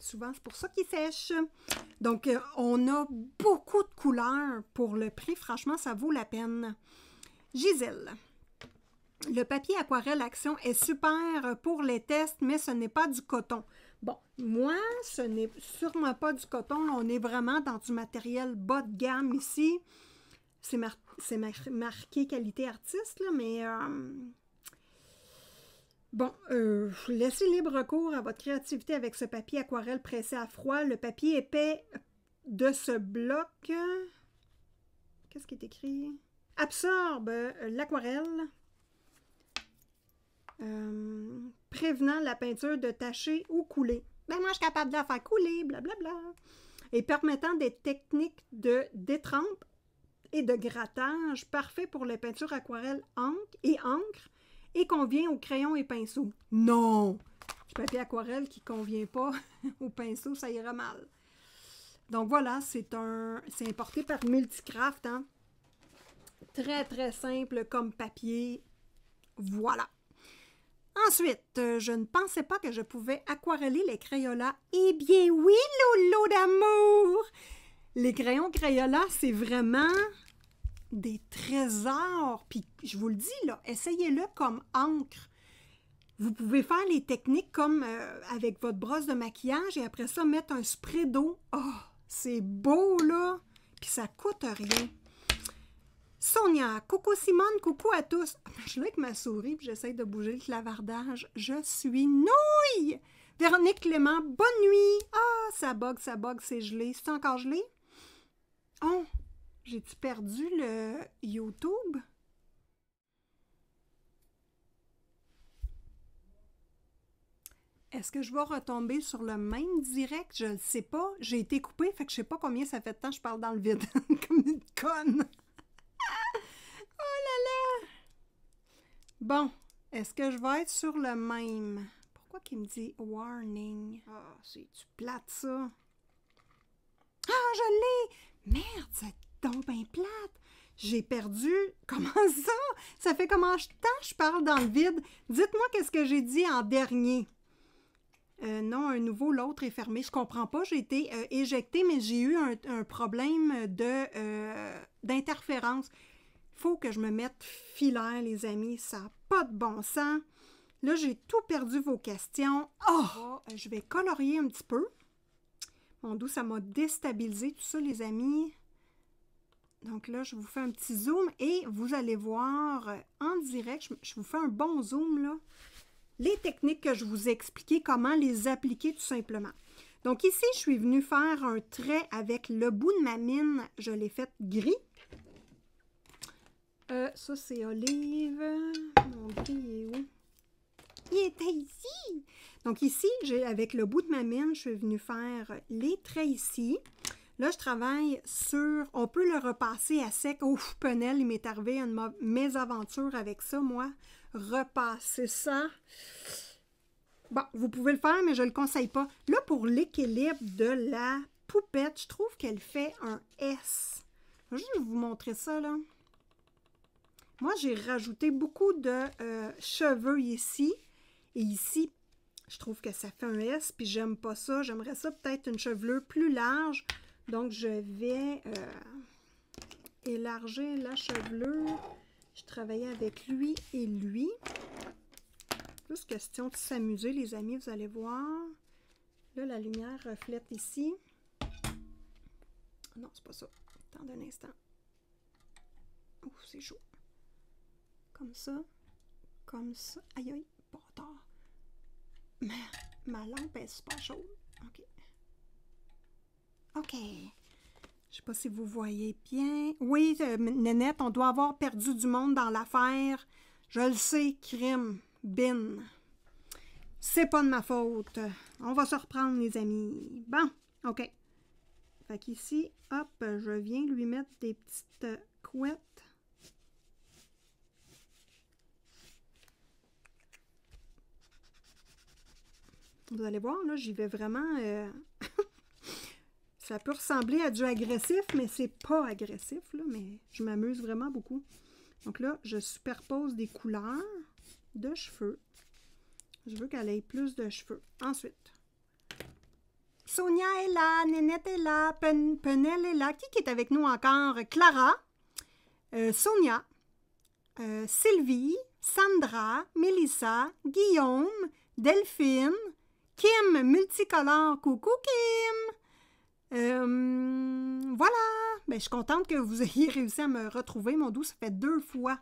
Souvent, c'est pour ça qu'il sèche. Donc, on a beaucoup de couleurs pour le prix. Franchement, ça vaut la peine. Gisèle. Le papier aquarelle Action est super pour les tests, mais ce n'est pas du coton. Bon, moi, ce n'est sûrement pas du coton. On est vraiment dans du matériel bas de gamme ici. C'est marqué qualité artiste, là, mais... Bon, laissez libre cours à votre créativité avec ce papier aquarelle pressé à froid. Le papier épais de ce bloc... Qu'est-ce qui est écrit? Absorbe l'aquarelle. Prévenant la peinture de tacher ou couler. Ben moi, je suis capable de la faire couler, blablabla. Et permettant des techniques de détrempe et de grattage, parfait pour les peintures aquarelles encre et convient aux crayons et pinceaux. Non! Du papier aquarelle qui ne convient pas aux pinceaux, ça ira mal. Donc voilà, c'est importé par Multicraft. Hein? Très, très simple comme papier. Voilà. Ensuite, je ne pensais pas que je pouvais aquareller les Crayolas. Eh bien oui, Lolo d'amour! Les crayons Crayola, c'est vraiment des trésors. Puis, je vous le dis, là, essayez-le comme encre. Vous pouvez faire les techniques comme avec votre brosse de maquillage et après ça, mettre un spray d'eau. Oh, c'est beau, là! Puis ça coûte rien. Sonia, coucou Simone, coucou à tous. Je suis là avec ma souris puis j'essaie de bouger le clavardage. Je suis nouille! Véronique Clément, bonne nuit! Ah, ça bug, c'est gelé. C'est encore gelé? Oh, j'ai-tu perdu le YouTube? Est-ce que je vais retomber sur le même direct? Je ne sais pas. J'ai été coupée, fait que je ne sais pas combien ça fait de temps que je parle dans le vide. Comme une conne. Oh là là! Bon, est-ce que je vais être sur le même? Pourquoi qu'il me dit warning? Ah, c'est-tu plate, ça? Ah, je l'ai! Merde, c'est donc bien plate! J'ai perdu... Comment ça? Ça fait comment de temps que je parle dans le vide? Dites-moi qu'est-ce que j'ai dit en dernier. Non, un nouveau, l'autre est fermé. Je comprends pas, j'ai été éjectée, mais j'ai eu un problème d'interférence. Il faut que je me mette filaire, les amis. Ça n'a pas de bon sens. Là, j'ai tout perdu vos questions. Oh! Je vais colorier un petit peu. Mon Dieu, ça m'a déstabilisé tout ça, les amis. Donc là, je vous fais un petit zoom et vous allez voir en direct, je vous fais un bon zoom, là. Les techniques que je vous ai expliquées, comment les appliquer tout simplement. Donc ici, je suis venue faire un trait avec le bout de ma mine. Je l'ai fait gris. Ça, c'est Olive. Mon gris, il est où? Il était ici! Donc ici, avec le bout de ma mine, je suis venue faire les traits ici. Là, je travaille sur... On peut le repasser à sec. Ouf, Penel, il m'est arrivé une mésaventure avec ça, moi. Repasser ça. Bon, vous pouvez le faire, mais je ne le conseille pas. Là, pour l'équilibre de la poupette, je trouve qu'elle fait un S. Je vais juste vous montrer ça, là. Moi, j'ai rajouté beaucoup de cheveux ici. Et ici, je trouve que ça fait un S, puis j'aime pas ça. J'aimerais ça peut-être une chevelure plus large. Donc, je vais élargir la chevelure. Je travaillais avec lui et lui. Juste question de s'amuser, les amis, vous allez voir. Là, la lumière reflète ici. Non, c'est pas ça. Attendez un instant. Ouh, c'est chaud. Comme ça. Comme ça. Aïe, aïe, pas tard. Ma lampe est super chaude. OK. OK. Je sais pas si vous voyez bien. Oui, Nénette, on doit avoir perdu du monde dans l'affaire. Je le sais, crime. Bin. C'est pas de ma faute. On va se reprendre, les amis. Bon, OK. Fait qu'ici, hop, je viens lui mettre des petites couettes. Vous allez voir, là, j'y vais vraiment... Ça peut ressembler à du agressif, mais c'est pas agressif, là, mais je m'amuse vraiment beaucoup. Donc là, je superpose des couleurs de cheveux. Je veux qu'elle ait plus de cheveux. Ensuite, Sonia est là, Nénette est là, Penel est là. Qui est avec nous encore? Clara, Sonia, Sylvie, Sandra, Mélissa, Guillaume, Delphine, Kim, multicolore. Coucou Kim! Voilà! Ben, je suis contente que vous ayez réussi à me retrouver, mon doux. Ça fait 2 fois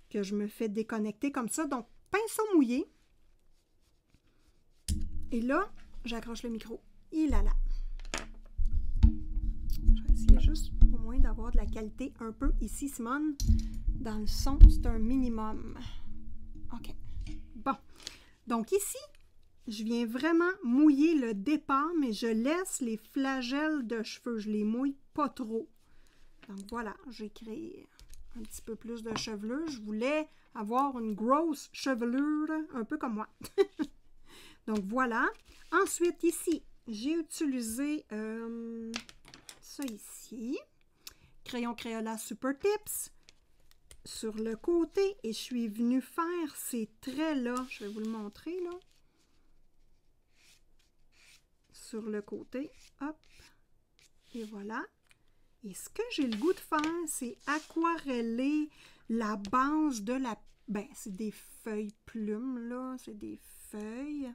que je me fais déconnecter comme ça. Donc, pinceau mouillé. Et là, j'accroche le micro. Il a là. Je vais essayer juste au moins d'avoir de la qualité un peu ici, Simone. Dans le son, c'est un minimum. OK. Bon. Donc ici, je viens vraiment mouiller le départ, mais je laisse les flagelles de cheveux. Je les mouille pas trop. Donc voilà, j'ai créé un petit peu plus de chevelure. Je voulais avoir une grosse chevelure, un peu comme moi. Donc voilà. Ensuite, ici, j'ai utilisé ça ici. Crayon Crayola Super Tips sur le côté. Et je suis venue faire ces traits-là. Je vais vous le montrer, là. Sur le côté. Hop. Et voilà. Et ce que j'ai le goût de faire, c'est aquareller la base de la... Ben, c'est des feuilles plumes, là. C'est des feuilles.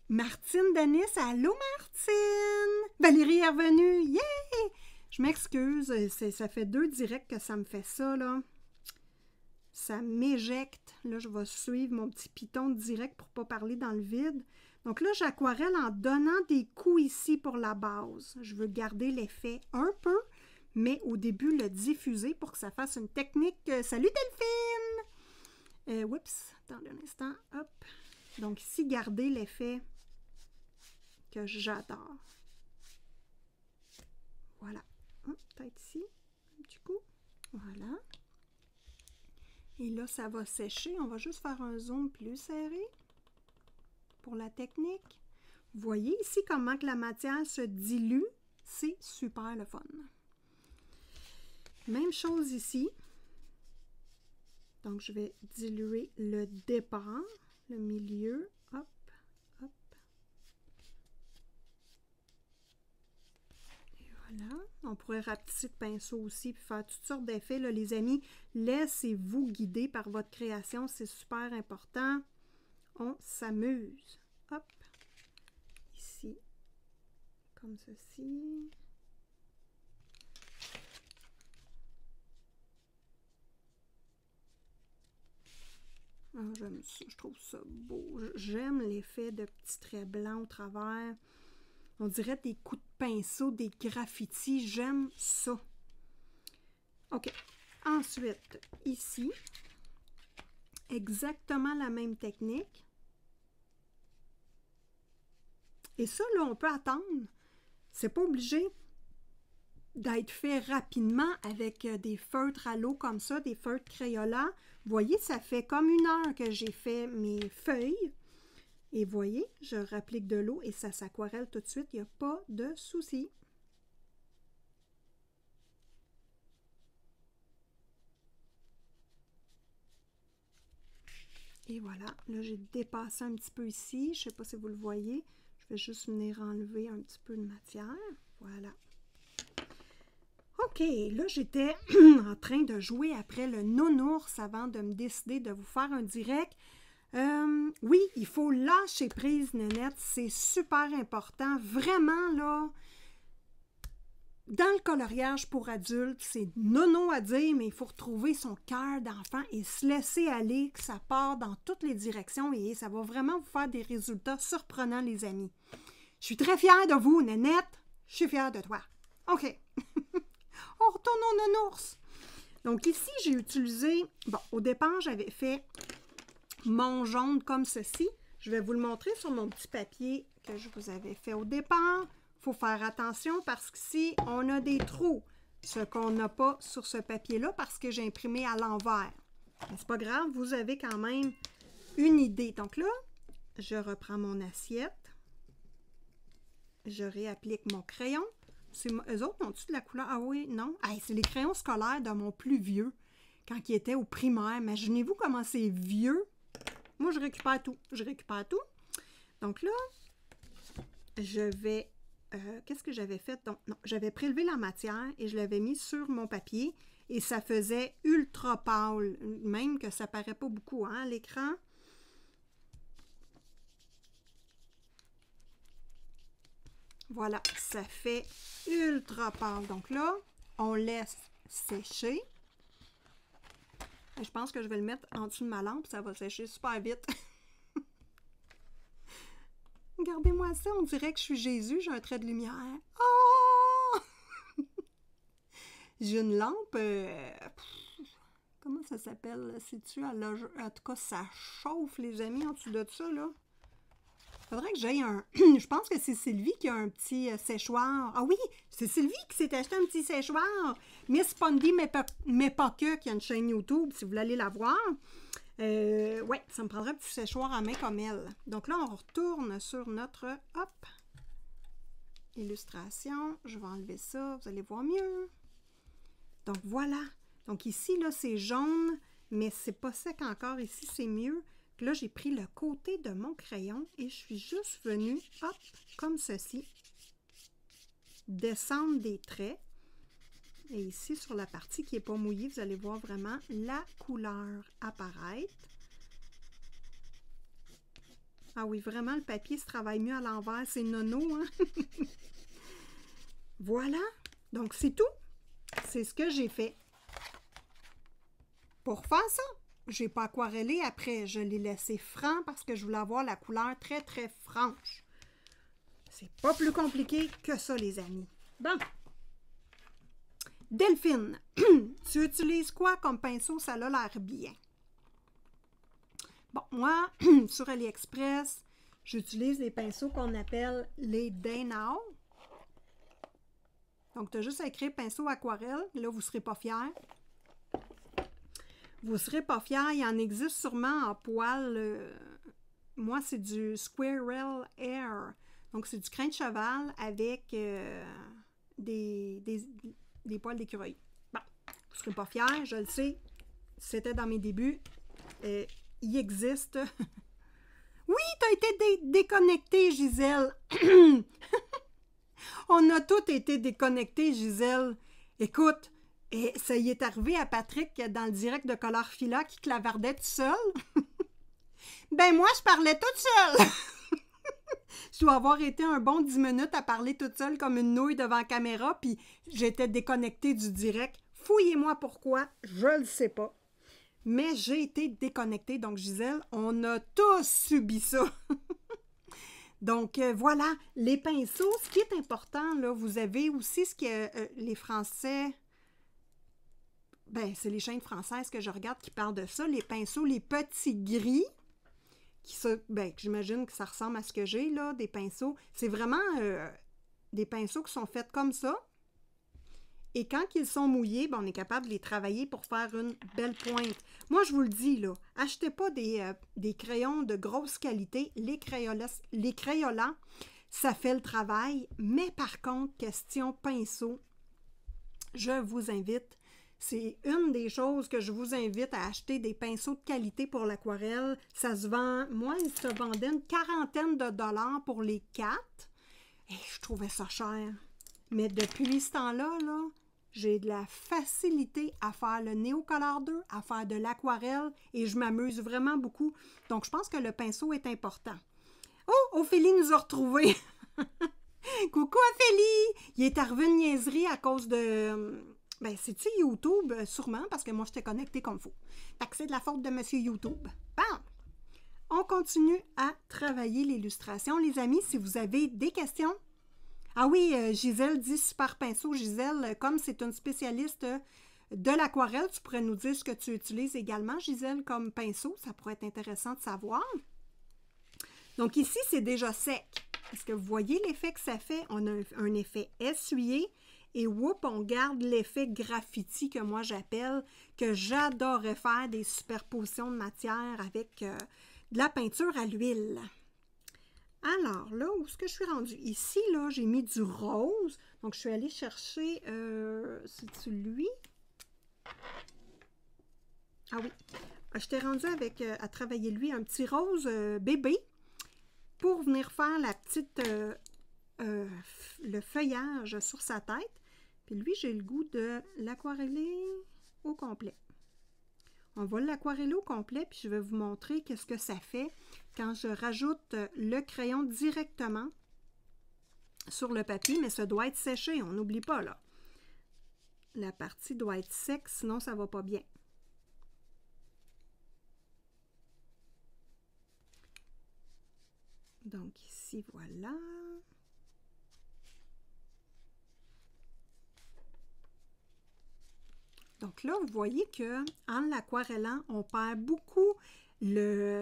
Martine Denis, allô Martine! Valérie est revenue, yeah! Je m'excuse, ça fait 2 directs que ça me fait ça, là. Ça m'éjecte. Là, je vais suivre mon petit piton direct pour ne pas parler dans le vide. Donc là, j'aquarelle en donnant des coups ici pour la base. Je veux garder l'effet un peu, mais au début, le diffuser pour que ça fasse une technique. Salut Delphine! Oups, attendez un instant. Hop. Donc ici, garder l'effet que j'adore. Voilà. Peut-être ici, un petit coup. Voilà. Et là, ça va sécher. On va juste faire un zoom plus serré pour la technique. Vous voyez ici comment que la matière se dilue. C'est super le fun. Même chose ici. Donc, je vais diluer le départ, le milieu. Hop, hop. Et voilà. On pourrait rapetisser de pinceau aussi puis faire toutes sortes d'effets. Là, les amis, laissez-vous guider par votre création. C'est super important. On s'amuse. Hop. Ici. Comme ceci. Ah, j'aime ça, je trouve ça beau. J'aime l'effet de petits traits blancs au travers. On dirait des coups de pinceau, des graffitis. J'aime ça. OK. Ensuite, ici, exactement la même technique. Et ça, là, on peut attendre. C'est pas obligé d'être fait rapidement avec des feutres à l'eau comme ça, des feutres Crayola. Vous voyez, ça fait comme 1 heure que j'ai fait mes feuilles. Et voyez, je rapplique de l'eau et ça s'aquarelle tout de suite. Il n'y a pas de souci. Et voilà, là j'ai dépassé un petit peu ici. Je ne sais pas si vous le voyez. Je vais juste venir enlever un petit peu de matière. Voilà. OK, là j'étais en train de jouer après le nounours avant de me décider de vous faire un direct. Oui, il faut lâcher prise, nénette. C'est super important. Vraiment, là, dans le coloriage pour adultes, c'est nono à dire, mais il faut retrouver son cœur d'enfant et se laisser aller, que ça part dans toutes les directions et ça va vraiment vous faire des résultats surprenants, les amis. Je suis très fière de vous, nénette. Je suis fière de toi. OK. On retourne au nounours. Donc ici, j'ai utilisé... Bon, au départ, j'avais fait mon jaune comme ceci. Je vais vous le montrer sur mon petit papier que je vous avais fait au départ. Il faut faire attention parce qu'ici, on a des trous. Ce qu'on n'a pas sur ce papier-là parce que j'ai imprimé à l'envers. Mais c'est pas grave, vous avez quand même une idée. Donc là, je reprends mon assiette. Je réapplique mon crayon. Eux autres, ont-ils de la couleur? Ah oui, non. Hey, c'est les crayons scolaires de mon plus vieux, quand il était au primaire. Imaginez-vous comment c'est vieux. Moi, je récupère tout. Je récupère tout. Donc là, je vais... qu'est-ce que j'avais fait? Donc, non, j'avais prélevé la matière et je l'avais mis sur mon papier et ça faisait ultra pâle. Même que ça paraît pas beaucoup, hein, à l'écran. Voilà, ça fait ultra pâle. Donc là, on laisse sécher. Je pense que je vais le mettre en dessous de ma lampe, ça va sécher super vite. Regardez-moi ça, on dirait que je suis Jésus, j'ai un trait de lumière. Oh! J'ai une lampe, comment ça s'appelle? C'est-tu à l'âge? En tout cas, ça chauffe, les amis, en dessous de ça, là. Faudrait que j'aille un... Je pense que c'est Sylvie qui a un petit séchoir. Ah oui, c'est Sylvie qui s'est acheté un petit séchoir. Miss Pondy mais pas que, qui a une chaîne YouTube, si vous voulez aller la voir. Ouais, ça me prendrait un petit séchoir à main comme elle. Donc là, on retourne sur notre... Hop! Illustration. Je vais enlever ça, vous allez voir mieux. Donc voilà. Donc ici, là, c'est jaune, mais c'est pas sec encore. Ici, c'est mieux. Là, j'ai pris le côté de mon crayon et je suis juste venue, hop, comme ceci, descendre des traits. Et ici, sur la partie qui n'est pas mouillée, vous allez voir vraiment la couleur apparaître. Ah oui, vraiment, le papier se travaille mieux à l'envers. C'est nono, hein? Voilà. Donc, c'est tout. C'est ce que j'ai fait. Pour faire ça, je n'ai pas aquarellé après. Je l'ai laissé franc parce que je voulais avoir la couleur très, très franche. C'est pas plus compliqué que ça, les amis. Bon. Delphine, tu utilises quoi comme pinceau? Ça a l'air bien. Bon, moi, sur AliExpress, j'utilise les pinceaux qu'on appelle les Day Now. Donc, tu as juste à écrire pinceau aquarelle. Là, vous ne serez pas fiers. Vous ne serez pas fiers. Il en existe sûrement en poil. Moi, c'est du Squirrel Air. Donc, c'est du crin de cheval avec des poils d'écureuil. Bon, vous ne serez pas fiers, je le sais. C'était dans mes débuts. Il existe. Oui, tu as été déconnectée, Gisèle. On a tous été déconnectés, Gisèle. Écoute, ça y est arrivé à Patrick dans le direct de Color Fila qui clavardait tout seul. Ben moi, je parlais toute seule. Je dois avoir été un bon 10 minutes à parler toute seule comme une nouille devant la caméra, puis j'étais déconnectée du direct. Fouillez-moi pourquoi, je le sais pas. Mais j'ai été déconnectée, donc Gisèle, on a tous subi ça. Donc, voilà, les pinceaux, ce qui est important, là, vous avez aussi ce que les Français... Ben, c'est les chaînes françaises que je regarde qui parlent de ça, les pinceaux, les petits gris, ben, j'imagine que ça ressemble à ce que j'ai, là, des pinceaux. C'est vraiment des pinceaux qui sont faits comme ça. Et quand ils sont mouillés, ben, on est capable de les travailler pour faire une belle pointe. Moi, je vous le dis, là, achetez pas des crayons de grosse qualité. Les crayolants, ça fait le travail. Mais par contre, question pinceau, je vous invite... C'est une des choses que je vous invite à acheter des pinceaux de qualité pour l'aquarelle. Ça se vend, moi, ils se vendaient une quarantaine de dollars pour les 4. Et je trouvais ça cher. Mais depuis ce temps-là, là, j'ai de la facilité à faire le Neocolor 2, à faire de l'aquarelle et je m'amuse vraiment beaucoup. Donc, je pense que le pinceau est important. Oh, Ophélie nous a retrouvés! Coucou Ophélie! Il est arrivé une niaiserie à cause de... Ben, c'est-tu YouTube? Sûrement, parce que moi, j'étais connectée comme il faut. Fait que c'est de la faute de Monsieur YouTube. Bon! On continue à travailler l'illustration. Les amis, si vous avez des questions... Ah oui, Gisèle dit super pinceau. Gisèle, comme c'est une spécialiste de l'aquarelle, tu pourrais nous dire ce que tu utilises également, Gisèle, comme pinceau. Ça pourrait être intéressant de savoir. Donc ici, c'est déjà sec. Est-ce que vous voyez l'effet que ça fait? On a un effet essuyé. Et whoop, on garde l'effet graffiti que moi j'appelle, que j'adorerais faire des superpositions de matière avec de la peinture à l'huile. Alors là, où est-ce que je suis rendue? Ici, là, j'ai mis du rose. Donc, je suis allée chercher, c'est-tu lui? Ah oui, j'étais rendue avec, à travailler lui, un petit rose bébé pour venir faire la petite, le feuillage sur sa tête. Puis lui, j'ai le goût de l'aquareller au complet. On va l'aquareller au complet, puis je vais vous montrer qu'est-ce que ça fait quand je rajoute le crayon directement sur le papier, mais ça doit être séché, on n'oublie pas, là. La partie doit être sec, sinon ça ne va pas bien. Donc ici, voilà. Donc là, vous voyez qu'en l'aquarellant, on perd beaucoup le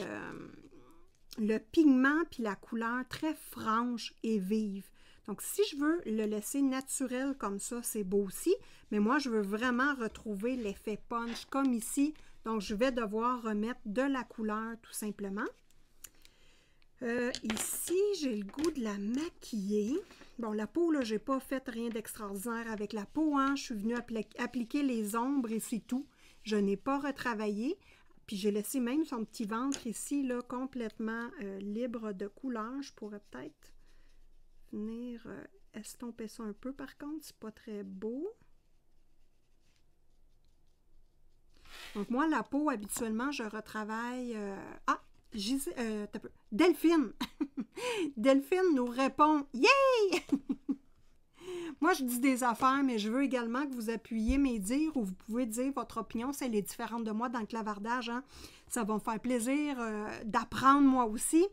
pigment puis la couleur très franche et vive. Donc, si je veux le laisser naturel comme ça, c'est beau aussi. Mais moi, je veux vraiment retrouver l'effet punch comme ici. Donc, je vais devoir remettre de la couleur tout simplement. Ici, j'ai le goût de la maquiller. Bon, la peau, là, j'ai pas fait rien d'extraordinaire avec la peau, hein. Je suis venue appliquer les ombres et c'est tout. Je n'ai pas retravaillé. Puis j'ai laissé même son petit ventre ici, là, complètement libre de couleur. Je pourrais peut-être venir estomper ça un peu, par contre. C'est pas très beau. Donc moi, la peau, habituellement, je retravaille... Delphine! Delphine nous répond « Yay! » Moi, je dis des affaires, mais je veux également que vous appuyiez mes dires ou vous pouvez dire votre opinion si elle est différente de moi dans le clavardage. Hein? Ça va me faire plaisir d'apprendre moi aussi.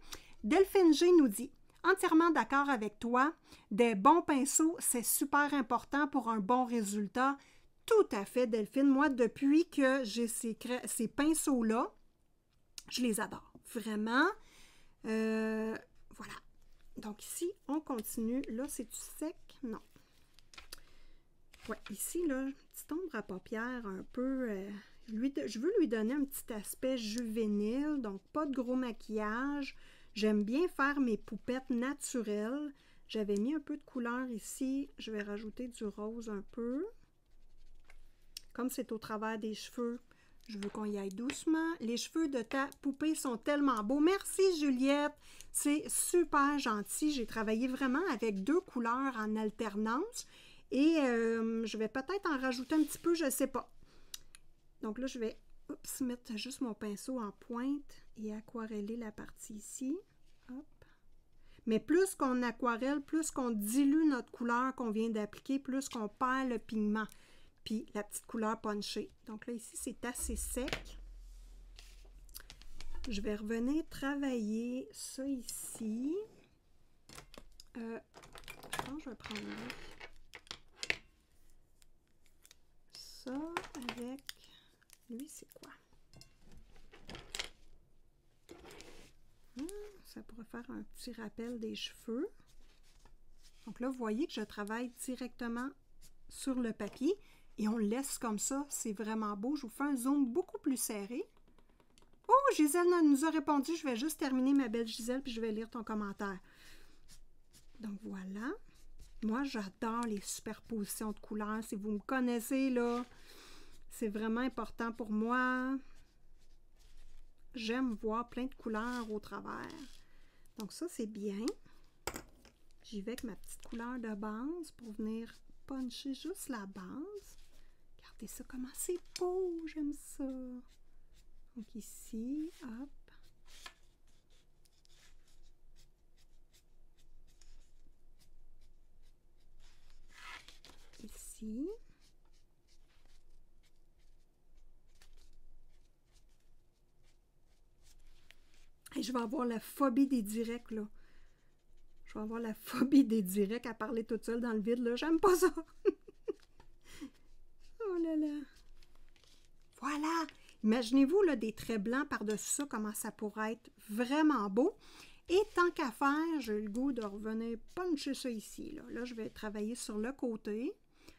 Delphine G nous dit « Entièrement d'accord avec toi. Des bons pinceaux, c'est super important pour un bon résultat. » Tout à fait, Delphine. Moi, depuis que j'ai ces pinceaux-là, je les adore. Vraiment. Voilà. Donc ici, on continue. Là, c'est-tu sec? Non. Ouais, ici, là, petite ombre à paupières un peu... je veux lui donner un petit aspect juvénile, donc pas de gros maquillage. J'aime bien faire mes poupettes naturelles. J'avais mis un peu de couleur ici. Je vais rajouter du rose un peu. Comme c'est au travers des cheveux, je veux qu'on y aille doucement. Les cheveux de ta poupée sont tellement beaux. Merci, Juliette. C'est super gentil. J'ai travaillé vraiment avec 2 couleurs en alternance. Et je vais peut-être en rajouter un petit peu, je ne sais pas. Donc là, je vais mettre juste mon pinceau en pointe et aquareller la partie ici. Hop. Mais plus qu'on aquarelle, plus qu'on dilue notre couleur qu'on vient d'appliquer, plus qu'on perd le pigment. Puis la petite couleur punchée. Donc là, ici, c'est assez sec. Je vais revenir travailler ça ici. je pense que je vais prendre ça avec... Lui, c'est quoi? Ça pourrait faire un petit rappel des cheveux. Donc là, vous voyez que je travaille directement sur le papier et on le laisse comme ça. C'est vraiment beau. Je vous fais un zoom beaucoup plus serré. Oh, Gisèle nous a répondu. Je vais juste terminer, ma belle Gisèle, puis je vais lire ton commentaire. Donc voilà. Moi, j'adore les superpositions de couleurs. Si vous me connaissez, là, c'est vraiment important pour moi. J'aime voir plein de couleurs au travers. Donc ça, c'est bien. J'y vais avec ma petite couleur de base pour venir puncher juste la base. Regardez ça, comment c'est beau, j'aime ça. Donc ici, hop. Ici. Et je vais avoir la phobie des directs, là. Je vais avoir la phobie des directs à parler toute seule dans le vide, là. J'aime pas ça. Oh là là. Voilà. Imaginez-vous, là, des traits blancs par-dessus ça, comment ça pourrait être vraiment beau. Et tant qu'à faire, j'ai le goût de revenir puncher ça ici, là. Là, je vais travailler sur le côté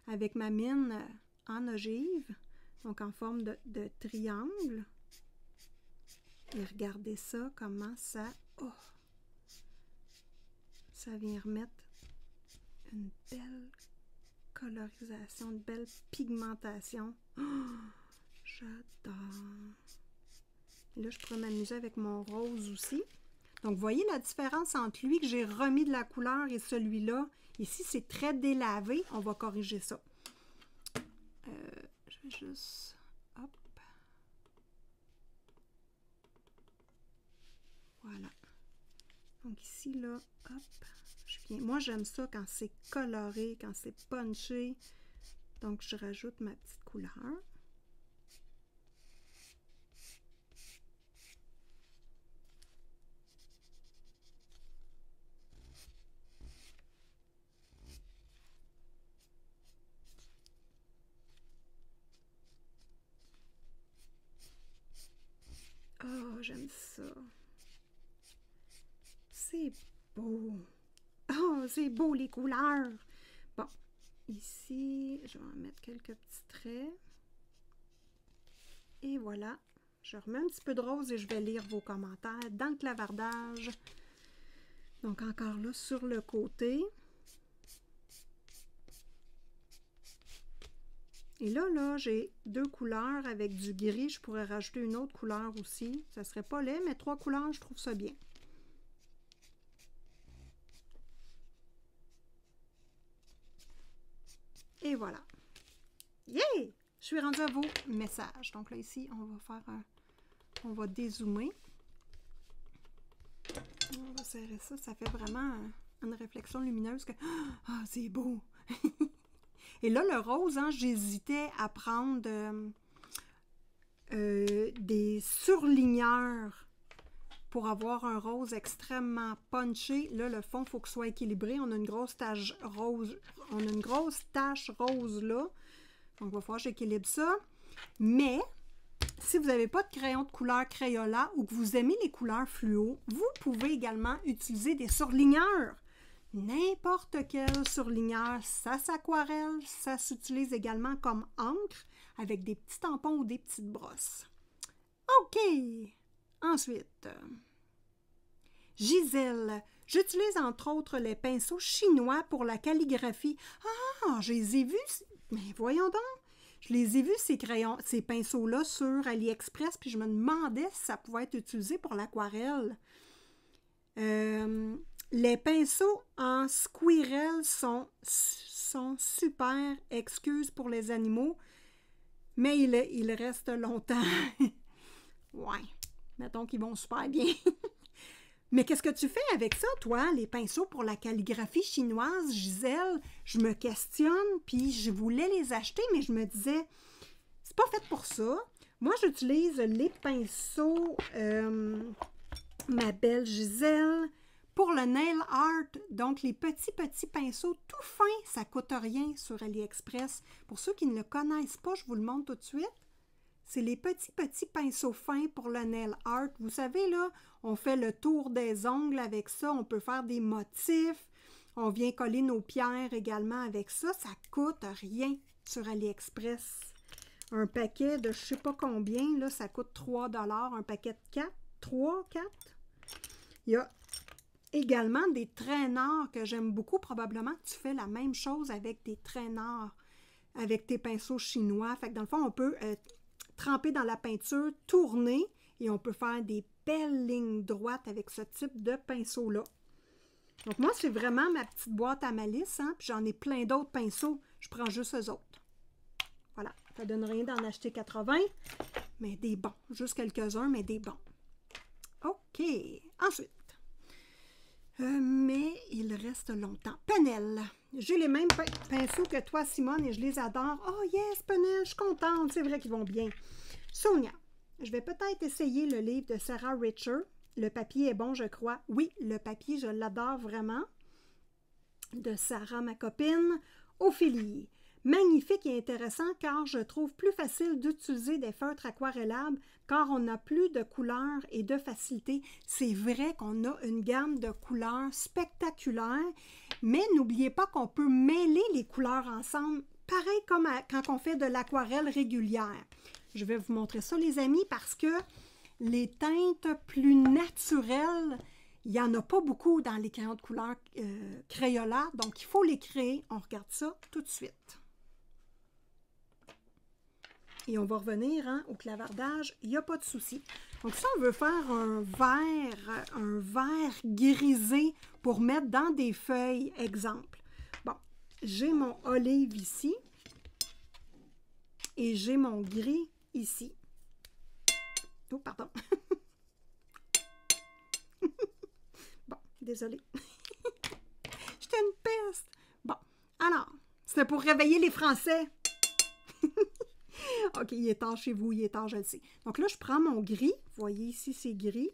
avec ma mine en ogive, donc en forme de triangle. Et regardez ça, comment ça... Oh! Ça vient remettre une belle colorisation, une belle pigmentation. Oh, j'adore! Et là, je pourrais m'amuser avec mon rose aussi. Donc, vous voyez la différence entre lui que j'ai remis de la couleur et celui-là. Ici, c'est très délavé. On va corriger ça. Je vais juste... Hop! Voilà. Donc ici, là, hop, je viens. Moi, j'aime ça quand c'est coloré, quand c'est punché. Donc, je rajoute ma petite couleur. Oh, j'aime ça. C'est beau. Oh, c'est beau les couleurs. Bon, ici, je vais en mettre quelques petits traits. Et voilà. Je remets un petit peu de rose et je vais lire vos commentaires dans le clavardage. Donc, encore là, sur le côté. Et là, j'ai deux couleurs avec du gris. Je pourrais rajouter une autre couleur aussi. Ça serait pas laid, mais 3 couleurs, je trouve ça bien. Et voilà. Yeah! Je suis rendue à vos messages. Donc là, ici, on va faire un... On va dézoomer. On va serrer ça. Ça fait vraiment une réflexion lumineuse que... Ah, c'est beau! Et là, le rose, hein, j'hésitais à prendre des surligneurs pour avoir un rose extrêmement punché. Là, le fond, il faut que ce soit équilibré. On a une grosse tache rose. On a une grosse tache rose là. Donc, il va falloir que j'équilibre ça. Mais, si vous n'avez pas de crayon de couleur Crayola ou que vous aimez les couleurs fluo, vous pouvez également utiliser des surligneurs. N'importe quel surligneur, ça s'aquarelle, ça s'utilise également comme encre avec des petits tampons ou des petites brosses. OK! Ensuite, Gisèle, j'utilise entre autres les pinceaux chinois pour la calligraphie. Ah, je les ai vus, mais voyons donc! Je les ai vus, ces crayons, ces pinceaux-là sur AliExpress, puis je me demandais si ça pouvait être utilisé pour l'aquarelle. Les pinceaux en squirrel sont super, excuse pour les animaux, mais ils restent longtemps. Ouais, mettons qu'ils vont super bien. Mais qu'est-ce que tu fais avec ça, toi, les pinceaux pour la calligraphie chinoise, Gisèle? Je me questionne, puis je voulais les acheter, mais je me disais, c'est pas fait pour ça. Moi, j'utilise les pinceaux, ma belle Gisèle, Pour le nail art, donc les petits pinceaux tout fins, ça ne coûte rien sur AliExpress. Pour ceux qui ne le connaissent pas, je vous le montre tout de suite. C'est les petits pinceaux fins pour le nail art. Vous savez, là, on fait le tour des ongles avec ça. On peut faire des motifs. On vient coller nos pierres également avec ça. Ça ne coûte rien sur AliExpress. Un paquet de je ne sais pas combien, là, ça coûte 3 $. Un paquet de 4, 3, 4. Il y a également des traînards que j'aime beaucoup. Probablement que tu fais la même chose avec des traînards, avec tes pinceaux chinois. Fait que dans le fond, on peut tremper dans la peinture, tourner, et on peut faire des belles lignes droites avec ce type de pinceau-là. Donc moi, c'est vraiment ma petite boîte à malice, hein, puis j'en ai plein d'autres pinceaux. Je prends juste eux autres. Voilà, ça donne rien d'en acheter 80, mais des bons. Juste quelques-uns, mais des bons. OK, ensuite. Mais il reste longtemps. Penel. J'ai les mêmes pinceaux que toi, Simone, et je les adore. Oh yes, Penel, je suis contente. C'est vrai qu'ils vont bien. Sonia, je vais peut-être essayer le livre de Sarah Richer. Le papier est bon, je crois. Oui, le papier, je l'adore vraiment. De Sarah, ma copine. Ophélie. Magnifique et intéressant car je trouve plus facile d'utiliser des feutres aquarellables car on a plus de couleurs et de facilité. C'est vrai qu'on a une gamme de couleurs spectaculaire, mais n'oubliez pas qu'on peut mêler les couleurs ensemble, pareil comme quand on fait de l'aquarelle régulière. Je vais vous montrer ça, les amis, parce que les teintes plus naturelles, il n'y en a pas beaucoup dans les crayons de couleur Crayola, donc il faut les créer. On regarde ça tout de suite. Et on va revenir au clavardage, il n'y a pas de souci. Donc si on veut faire un vert grisé pour mettre dans des feuilles, exemple. Bon, j'ai mon olive ici et j'ai mon gris ici. Oh, pardon. Bon, désolée. J'étais une peste. Bon, alors, c'était pour réveiller les Français. OK, il est tard chez vous, il est tard, je le sais. Donc là, je prends mon gris. Vous voyez ici, c'est gris.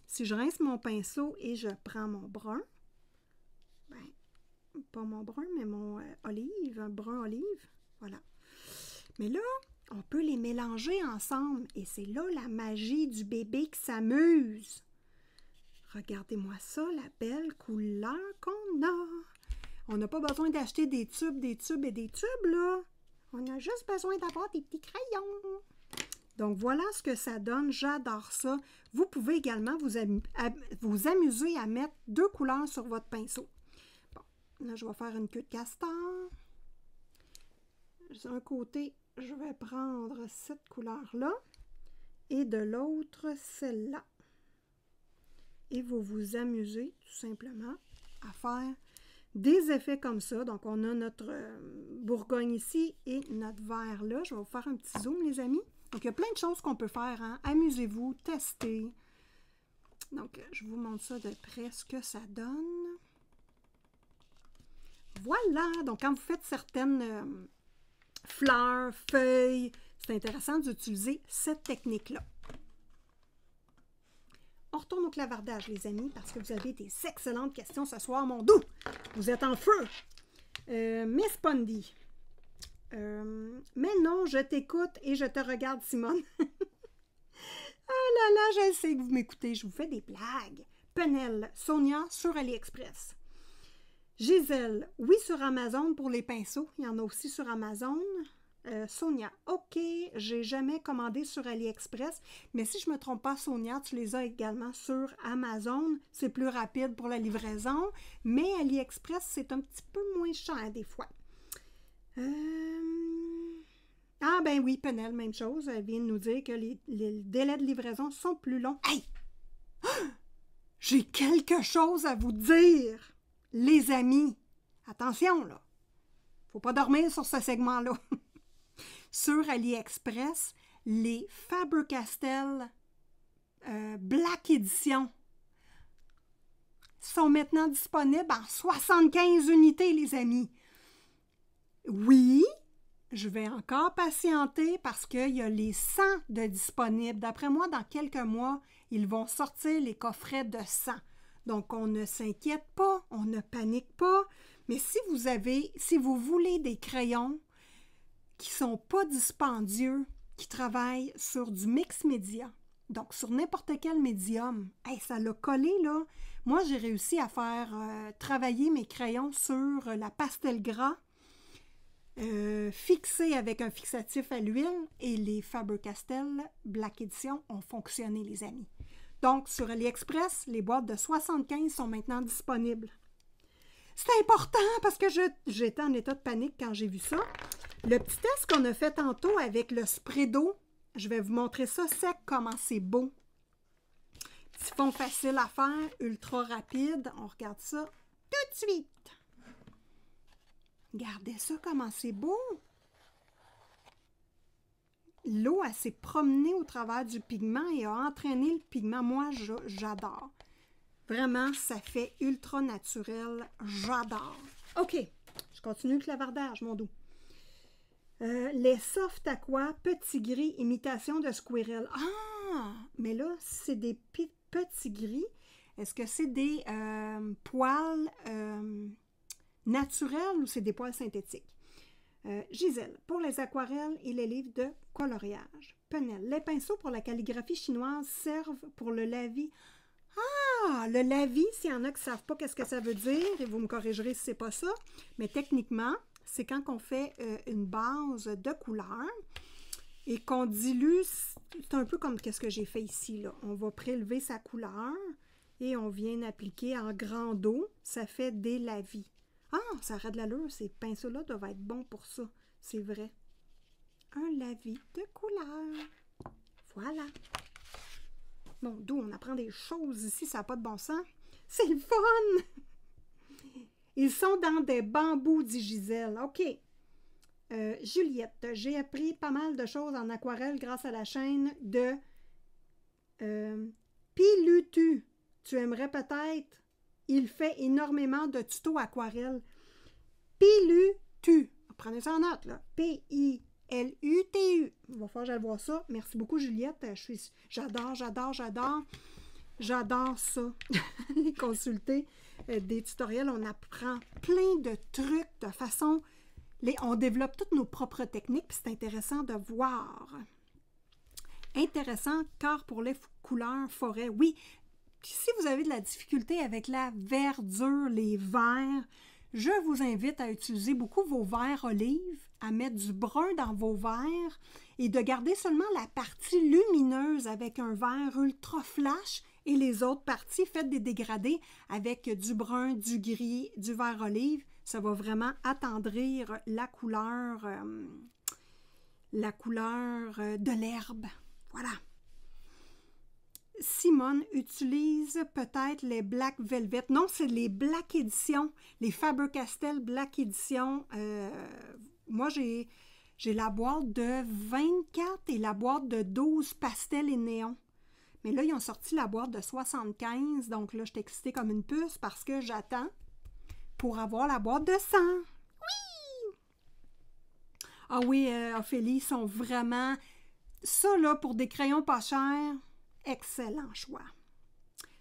Si je rince mon pinceau et je prends mon brun, ben, pas mon brun, mais mon olive, un brun olive. Voilà. Mais là, on peut les mélanger ensemble. Et c'est là la magie du bébé qui s'amuse. Regardez-moi ça, la belle couleur qu'on a. On n'a pas besoin d'acheter des tubes et des tubes, là. On a juste besoin d'avoir des petits crayons. Donc, voilà ce que ça donne. J'adore ça. Vous pouvez également vous amuser à mettre 2 couleurs sur votre pinceau. Bon, là, je vais faire une queue de castor. D'un côté, je vais prendre cette couleur-là et de l'autre, celle-là. Et vous vous amusez tout simplement à faire des effets comme ça. Donc, on a notre Bourgogne ici et notre vert là. Je vais vous faire un petit zoom, les amis. Donc, il y a plein de choses qu'on peut faire. Hein? Amusez-vous, testez. Donc, je vous montre ça de près, ce que ça donne. Voilà! Donc, quand vous faites certaines fleurs, feuilles, c'est intéressant d'utiliser cette technique-là. On retourne au clavardage, les amis, parce que vous avez des excellentes questions ce soir, mon doux. Vous êtes en feu. Miss Pondy. Mais non, je t'écoute et je te regarde, Simone. Oh là là, je sais que vous m'écoutez. Je vous fais des blagues. Penel, Sonia sur AliExpress. Gisèle, oui, sur Amazon pour les pinceaux. Il y en a aussi sur Amazon. Sonia, OK, j'ai jamais commandé sur AliExpress, mais si je ne me trompe pas, Sonia, tu les as également sur Amazon. C'est plus rapide pour la livraison, mais AliExpress, c'est un petit peu moins cher des fois. Ah ben oui, Penel, même chose. Elle vient de nous dire que les délais de livraison sont plus longs. Hey! J'ai quelque chose à vous dire, les amis. Attention, là. Faut pas dormir sur ce segment-là. Sur AliExpress, les Faber-Castell Black Edition sont maintenant disponibles en 75 unités, les amis. Oui, je vais encore patienter parce qu'il y a les 100 de disponibles. D'après moi, dans quelques mois, ils vont sortir les coffrets de 100. Donc, on ne s'inquiète pas, on ne panique pas. Mais si vous voulez des crayons qui ne sont pas dispendieux, qui travaillent sur du mix média, donc sur n'importe quel médium, hey, ça l'a collé, là. Moi, j'ai réussi à faire travailler mes crayons sur la pastel gras, fixé avec un fixatif à l'huile, et les Faber-Castell Black Edition ont fonctionné, les amis. Donc, sur AliExpress, les boîtes de 75 sont maintenant disponibles. C'est important parce que j'étais en état de panique quand j'ai vu ça. Le petit test qu'on a fait tantôt avec le spray d'eau, je vais vous montrer ça sec, comment c'est beau. Petit fond facile à faire, ultra rapide. On regarde ça tout de suite. Regardez ça, comment c'est beau. L'eau, elle s'est promenée au travers du pigment et a entraîné le pigment. Moi, j'adore. Vraiment, ça fait ultra naturel. J'adore. OK, je continue le clavardage, mon doux. Les Soft Aqua Petit Gris imitation de Squirrel. Ah! Mais là, c'est des petits gris. Est-ce que c'est des poils naturels ou c'est des poils synthétiques? Gisèle, pour les aquarelles et les livres de coloriage. Penel, les pinceaux pour la calligraphie chinoise servent pour le lavis. Ah, le lavis, s'il y en a qui ne savent pas qu'est-ce que ça veut dire, et vous me corrigerez si ce n'est pas ça, mais techniquement, c'est quand on fait une base de couleur et qu'on dilue, c'est un peu comme ce que j'ai fait ici, là. On va prélever sa couleur et on vient appliquer en grande eau, ça fait des lavis. Ah, ça arrête de l'allure, ces pinceaux-là doivent être bons pour ça, c'est vrai. Un lavis de couleur. Voilà. Bon, d'où on apprend des choses ici, ça n'a pas de bon sens. C'est le fun! Ils sont dans des bambous, dit Gisèle. OK. Juliette, j'ai appris pas mal de choses en aquarelle grâce à la chaîne de Pilutu. Tu aimerais peut-être? Il fait énormément de tutos aquarelle. Pilutu. Prenez ça en note, là. P-I-L-U-T-U. Il va falloir que j'aille voir ça. Merci beaucoup, Juliette. J'adore ça. Les consulter des tutoriels. On apprend plein de trucs de façon... on développe toutes nos propres techniques, puis c'est intéressant de voir. Intéressant, car pour les couleurs forêt, oui. Puis si vous avez de la difficulté avec la verdure, les verts, je vous invite à utiliser beaucoup vos verts olives, à mettre du brun dans vos verts et de garder seulement la partie lumineuse avec un vert ultra flash et les autres parties faites des dégradés avec du brun, du gris, du vert olive. Ça va vraiment attendrir la couleur de l'herbe. Voilà. Simone utilise peut-être les Black Velvet. Non, c'est les Black Edition, les Faber-Castell Black Edition. Moi, j'ai la boîte de 24 et la boîte de 12 pastels et néons. Mais là, ils ont sorti la boîte de 75. Donc là, je suis excitée comme une puce parce que j'attends pour avoir la boîte de 100. Oui! Ah oui, Ophélie, ils sont vraiment... Ça, là, pour des crayons pas chers, excellent choix.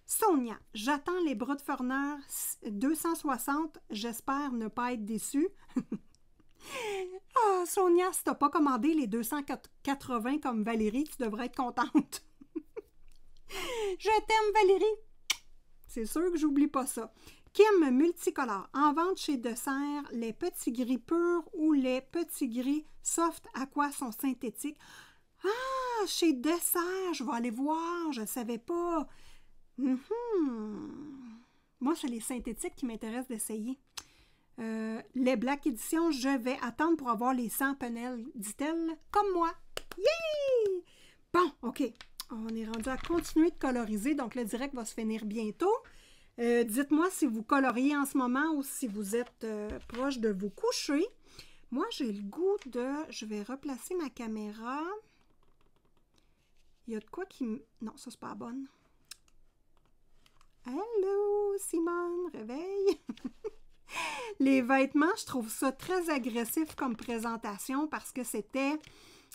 Sonia, j'attends les bras de Ferner 260. J'espère ne pas être déçue. Ah, Sonia, si tu n'as pas commandé les 280 comme Valérie, tu devrais être contente. Je t'aime, Valérie. C'est sûr que j'oublie pas ça. Kim multicolore. En vente chez Dessert, les petits gris purs ou les petits gris soft aqua sont synthétiques. Ah, chez Dessert, je vais aller voir, je ne savais pas. Moi, c'est les synthétiques qui m'intéressent d'essayer. Les Black Edition, je vais attendre pour avoir les 100 penels, dit-elle, comme moi. Yay! Bon, OK. On est rendu à continuer de coloriser, donc le direct va se finir bientôt. Dites-moi si vous coloriez en ce moment ou si vous êtes proche de vous coucher. Moi, j'ai le goût de... Je vais replacer ma caméra. Il y a de quoi qui... Non, ça, c'est pas la bonne. Allô, Simone, réveille! Les vêtements, je trouve ça très agressif comme présentation parce que c'était...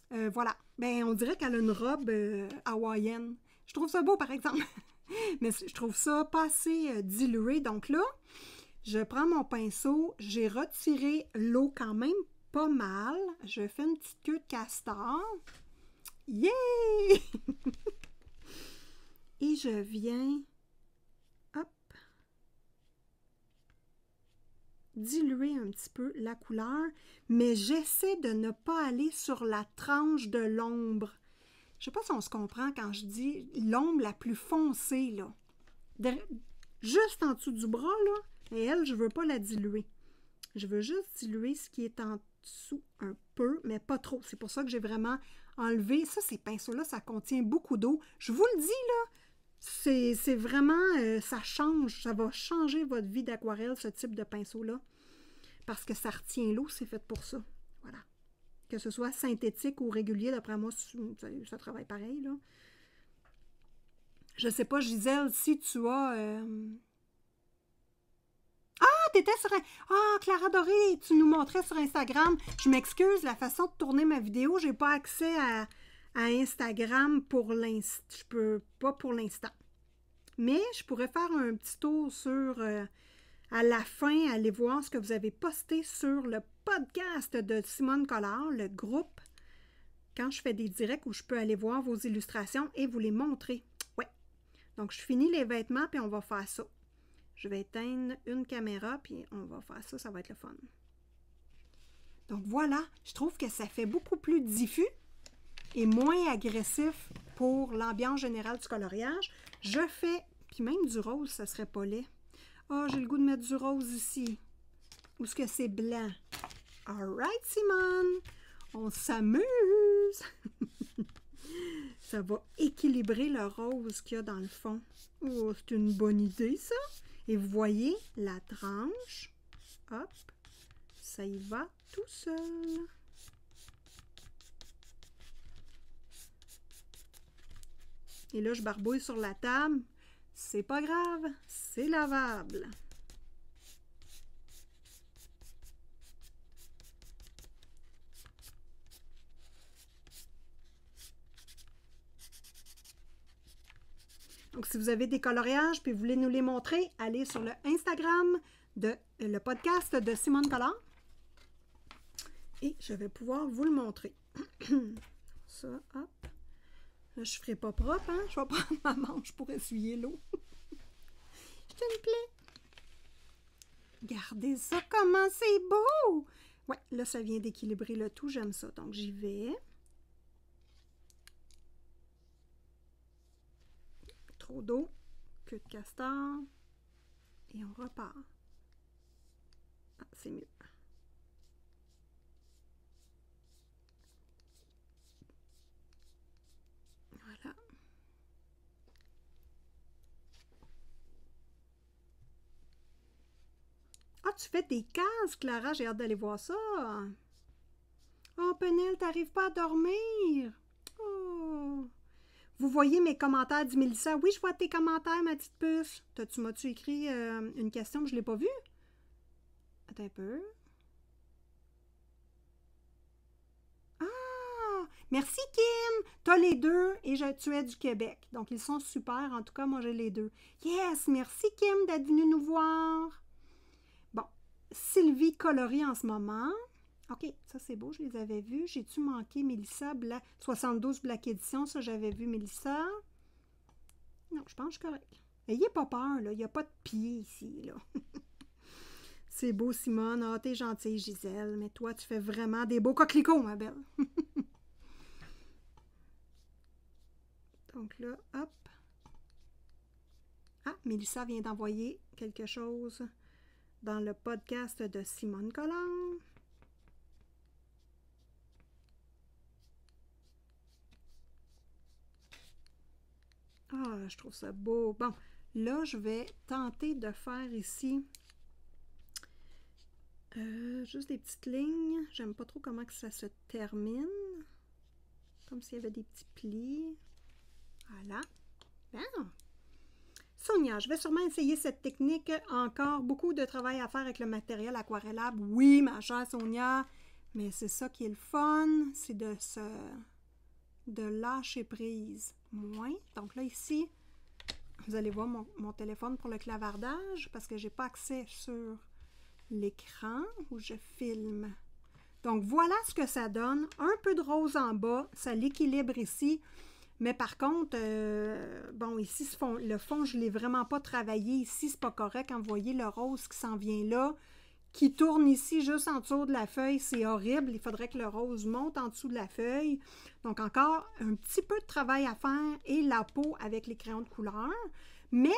voilà. Ben, on dirait qu'elle a une robe hawaïenne. Je trouve ça beau, par exemple. Mais je trouve ça pas assez dilué. Donc là, je prends mon pinceau, j'ai retiré l'eau quand même pas mal. Je fais une petite queue de castor. Yeah! Et je viens, hop, diluer un petit peu la couleur, mais j'essaie de ne pas aller sur la tranche de l'ombre. Je sais pas si on se comprend quand je dis l'ombre la plus foncée, là. Juste en dessous du bras, là, et elle, je veux pas la diluer. Je veux juste diluer ce qui est en dessous un peu, mais pas trop. C'est pour ça que j'ai vraiment enlevé. Ça, ces pinceaux-là, ça contient beaucoup d'eau. Je vous le dis, là, c'est vraiment, ça change, ça va changer votre vie d'aquarelle, ce type de pinceau-là. Parce que ça retient l'eau, c'est fait pour ça. Voilà. Que ce soit synthétique ou régulier, d'après moi, ça travaille pareil, là. Je sais pas, Gisèle, si tu as... Ah, t'étais sur... Ah, Clara Doré, tu nous montrais sur Instagram. Je m'excuse, la façon de tourner ma vidéo, j'ai pas accès à Instagram pour l'instant. Je peux pas pour l'instant. Mais je pourrais faire un petit tour sur... à la fin, aller voir ce que vous avez posté sur le podcast de Simone Collard, le groupe, quand je fais des directs où je peux aller voir vos illustrations et vous les montrer. Ouais. Donc, je finis les vêtements, puis on va faire ça. Je vais éteindre une caméra, puis on va faire ça, ça va être le fun. Donc, voilà, je trouve que ça fait beaucoup plus diffus et moins agressif pour l'ambiance générale du coloriage. Je fais, puis même du rose, ça serait pas laid. Ah, j'ai le goût de mettre du rose ici. Ou est-ce que c'est blanc? Alright, Simone! On s'amuse! Ça va équilibrer le rose qu'il y a dans le fond. Oh, c'est une bonne idée, ça! Et vous voyez, la tranche, hop, ça y va tout seul. Et là, je barbouille sur la table. C'est pas grave, c'est lavable. Donc, si vous avez des coloriages et vous voulez nous les montrer, allez sur le Instagram de le podcast de Simone Collard. Et je vais pouvoir vous le montrer. Ça, hop. Là, je ne ferai pas propre, hein? Je vais prendre ma manche pour essuyer l'eau. Je te plaît. Regardez ça, comment c'est beau! Ouais, là, ça vient d'équilibrer le tout. J'aime ça. Donc, j'y vais. Trop d'eau. Queue de castor. Et on repart. Ah, c'est mieux. Voilà. Ah, tu fais des cases, Clara. J'ai hâte d'aller voir ça. Oh, Penel, t'arrives pas à dormir. Oh. Vous voyez mes commentaires, dit Mélissa. Oui, je vois tes commentaires, ma petite puce. M'as-tu écrit une question que je ne l'ai pas vue? Attends un peu. Ah! Merci, Kim! T'as les deux et tu es du Québec. Donc, ils sont super. En tout cas, moi, j'ai les deux. Yes! Merci, Kim, d'être venue nous voir. Bon. Sylvie colorie en ce moment. OK, ça c'est beau, je les avais vus. J'ai-tu manqué Mélissa? 72 Black Edition, ça j'avais vu Mélissa. Non, je pense que je suis correct. Ayez pas peur, là. Il n'y a pas de pied ici, là. C'est beau, Simone. Ah, t'es gentille, Gisèle. Mais toi, tu fais vraiment des beaux coquelicots, ma belle. Donc là, hop. Ah, Mélissa vient d'envoyer quelque chose dans le podcast de Simone Collard. Ah, je trouve ça beau. Bon, là, je vais tenter de faire ici juste des petites lignes. J'aime pas trop comment que ça se termine. Comme s'il y avait des petits plis. Voilà. Bon. Sonia, je vais sûrement essayer cette technique. Encore beaucoup de travail à faire avec le matériel aquarellable. Oui, ma chère Sonia, mais c'est ça qui est le fun, c'est de lâcher prise. Moins. Donc là, ici, vous allez voir mon téléphone pour le clavardage parce que je n'ai pas accès sur l'écran où je filme. Donc, voilà ce que ça donne. Un peu de rose en bas, ça l'équilibre ici. Mais par contre, bon, ici, le fond, je ne l'ai vraiment pas travaillé. Ici, c'est pas correct. Quand vous voyez le rose qui s'en vient là, qui tourne ici juste en dessous de la feuille, c'est horrible. Il faudrait que le rose monte en dessous de la feuille. Donc, encore un petit peu de travail à faire et la peau avec les crayons de couleur. Mais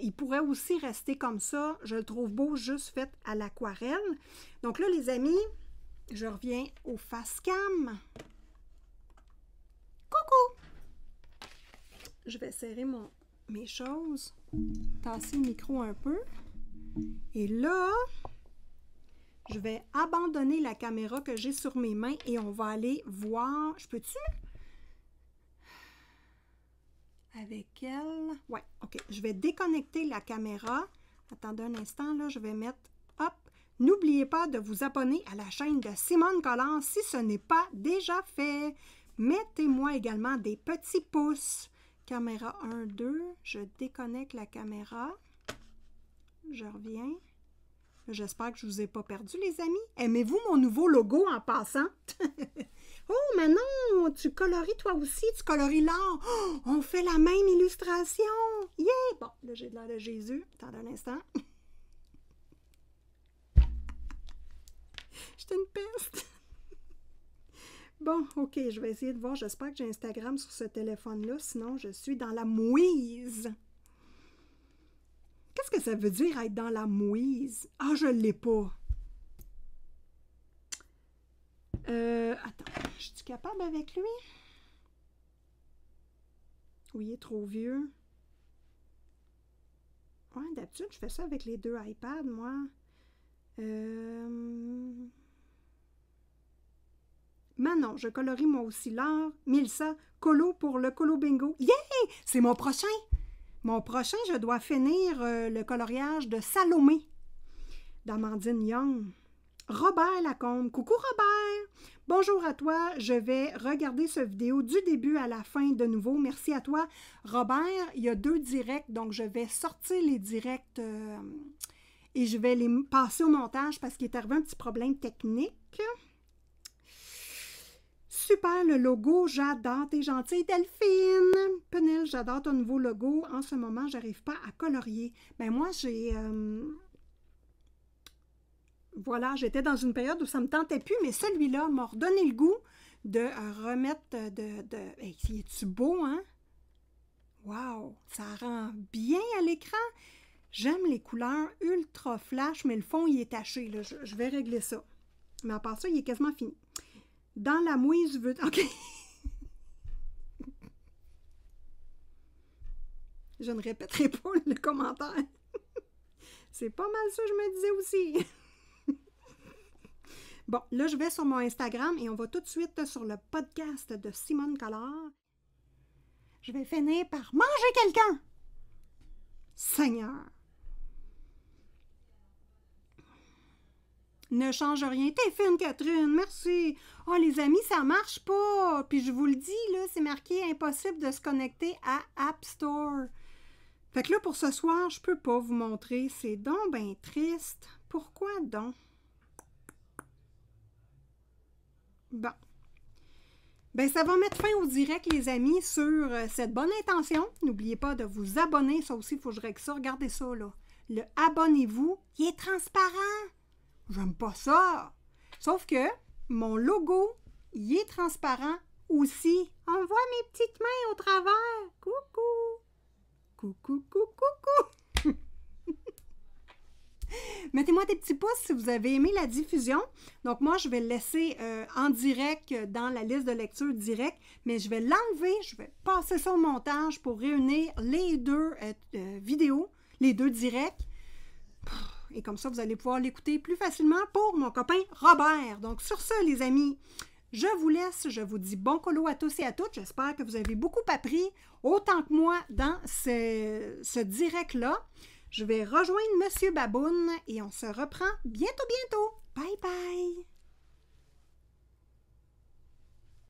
il pourrait aussi rester comme ça. Je le trouve beau, juste fait à l'aquarelle. Donc là, les amis, je reviens au face cam. Coucou! Je vais serrer mes choses, tasser le micro un peu. Et là, je vais abandonner la caméra que j'ai sur mes mains et on va aller voir. Je peux-tu? Avec elle. Ouais, OK. Je vais déconnecter la caméra. Attendez un instant, là, je vais mettre... Hop! N'oubliez pas de vous abonner à la chaîne de Simone Collard si ce n'est pas déjà fait. Mettez-moi également des petits pouces. Caméra 1, 2. Je déconnecte la caméra. Je reviens. J'espère que je ne vous ai pas perdu, les amis. Aimez-vous mon nouveau logo en passant? Oh, Manon, tu coloris toi aussi, tu coloris l'art. Oh, on fait la même illustration. Yeah! Bon, là, j'ai de l'air de Jésus. Attendez un instant. J'étais une peste. Bon, OK, je vais essayer de voir. J'espère que j'ai Instagram sur ce téléphone-là. Sinon, je suis dans la mouise. Qu'est-ce que ça veut dire être dans la mouise? Ah, je ne l'ai pas. Attends, je suis capable avec lui? Oui, il est trop vieux. Ouais, d'habitude, je fais ça avec les deux iPads, moi. Manon, je colorie moi aussi l'art. Milsa, colo pour le colo bingo. Yeah! C'est mon prochain! Mon prochain, je dois finir le coloriage de Salomé d'Amandine Young. Robert Lacombe. Coucou Robert! Bonjour à toi. Je vais regarder cette vidéo du début à la fin de nouveau. Merci à toi. Robert, il y a 2 directs, donc je vais sortir les directs et je vais les passer au montage parce qu'il est arrivé un petit problème technique. Super le logo, j'adore, t'es gentille Delphine. Penel, j'adore ton nouveau logo. En ce moment, j'arrive pas à colorier. Ben moi, voilà, j'étais dans une période où ça me tentait plus, mais celui-là m'a redonné le goût de remettre Hey, est-tu beau, hein? Wow! Ça rend bien à l'écran. J'aime les couleurs ultra flash, mais le fond, il est taché. Là. Je vais régler ça. Mais à part ça, il est quasiment fini. Dans la mouise, OK. Je ne répéterai pas le commentaire. C'est pas mal ça, je me disais aussi. Bon, là, je vais sur mon Instagram et on va tout de suite sur le podcast de Simone Collard. Je vais finir par manger quelqu'un. Seigneur. Ne change rien. T'es fine, Catherine. Merci. Oh, les amis, ça marche pas. Puis je vous le dis, là, c'est marqué impossible de se connecter à App Store. Fait que là, pour ce soir, je peux pas vous montrer. C'est donc ben triste. Pourquoi donc? Bon. Ben, ça va mettre fin au direct, les amis, sur cette bonne intention. N'oubliez pas de vous abonner. Ça aussi, il faut que je règle ça. Regardez ça, là. Le abonnez-vous, il est transparent. J'aime pas ça. Sauf que mon logo, il est transparent aussi. On voit mes petites mains au travers. Coucou. Coucou, coucou, coucou. Mettez-moi des petits pouces si vous avez aimé la diffusion. Donc, moi, je vais le laisser en direct dans la liste de lecture directe, mais je vais l'enlever. Je vais passer ça au montage pour réunir les 2 vidéos, les 2 directs. Et comme ça, vous allez pouvoir l'écouter plus facilement pour mon copain Robert. Donc, sur ce, les amis, je vous laisse. Je vous dis bon colo à tous et à toutes. J'espère que vous avez beaucoup appris, autant que moi, dans ce direct-là. Je vais rejoindre Monsieur Baboun et on se reprend bientôt. Bye bye!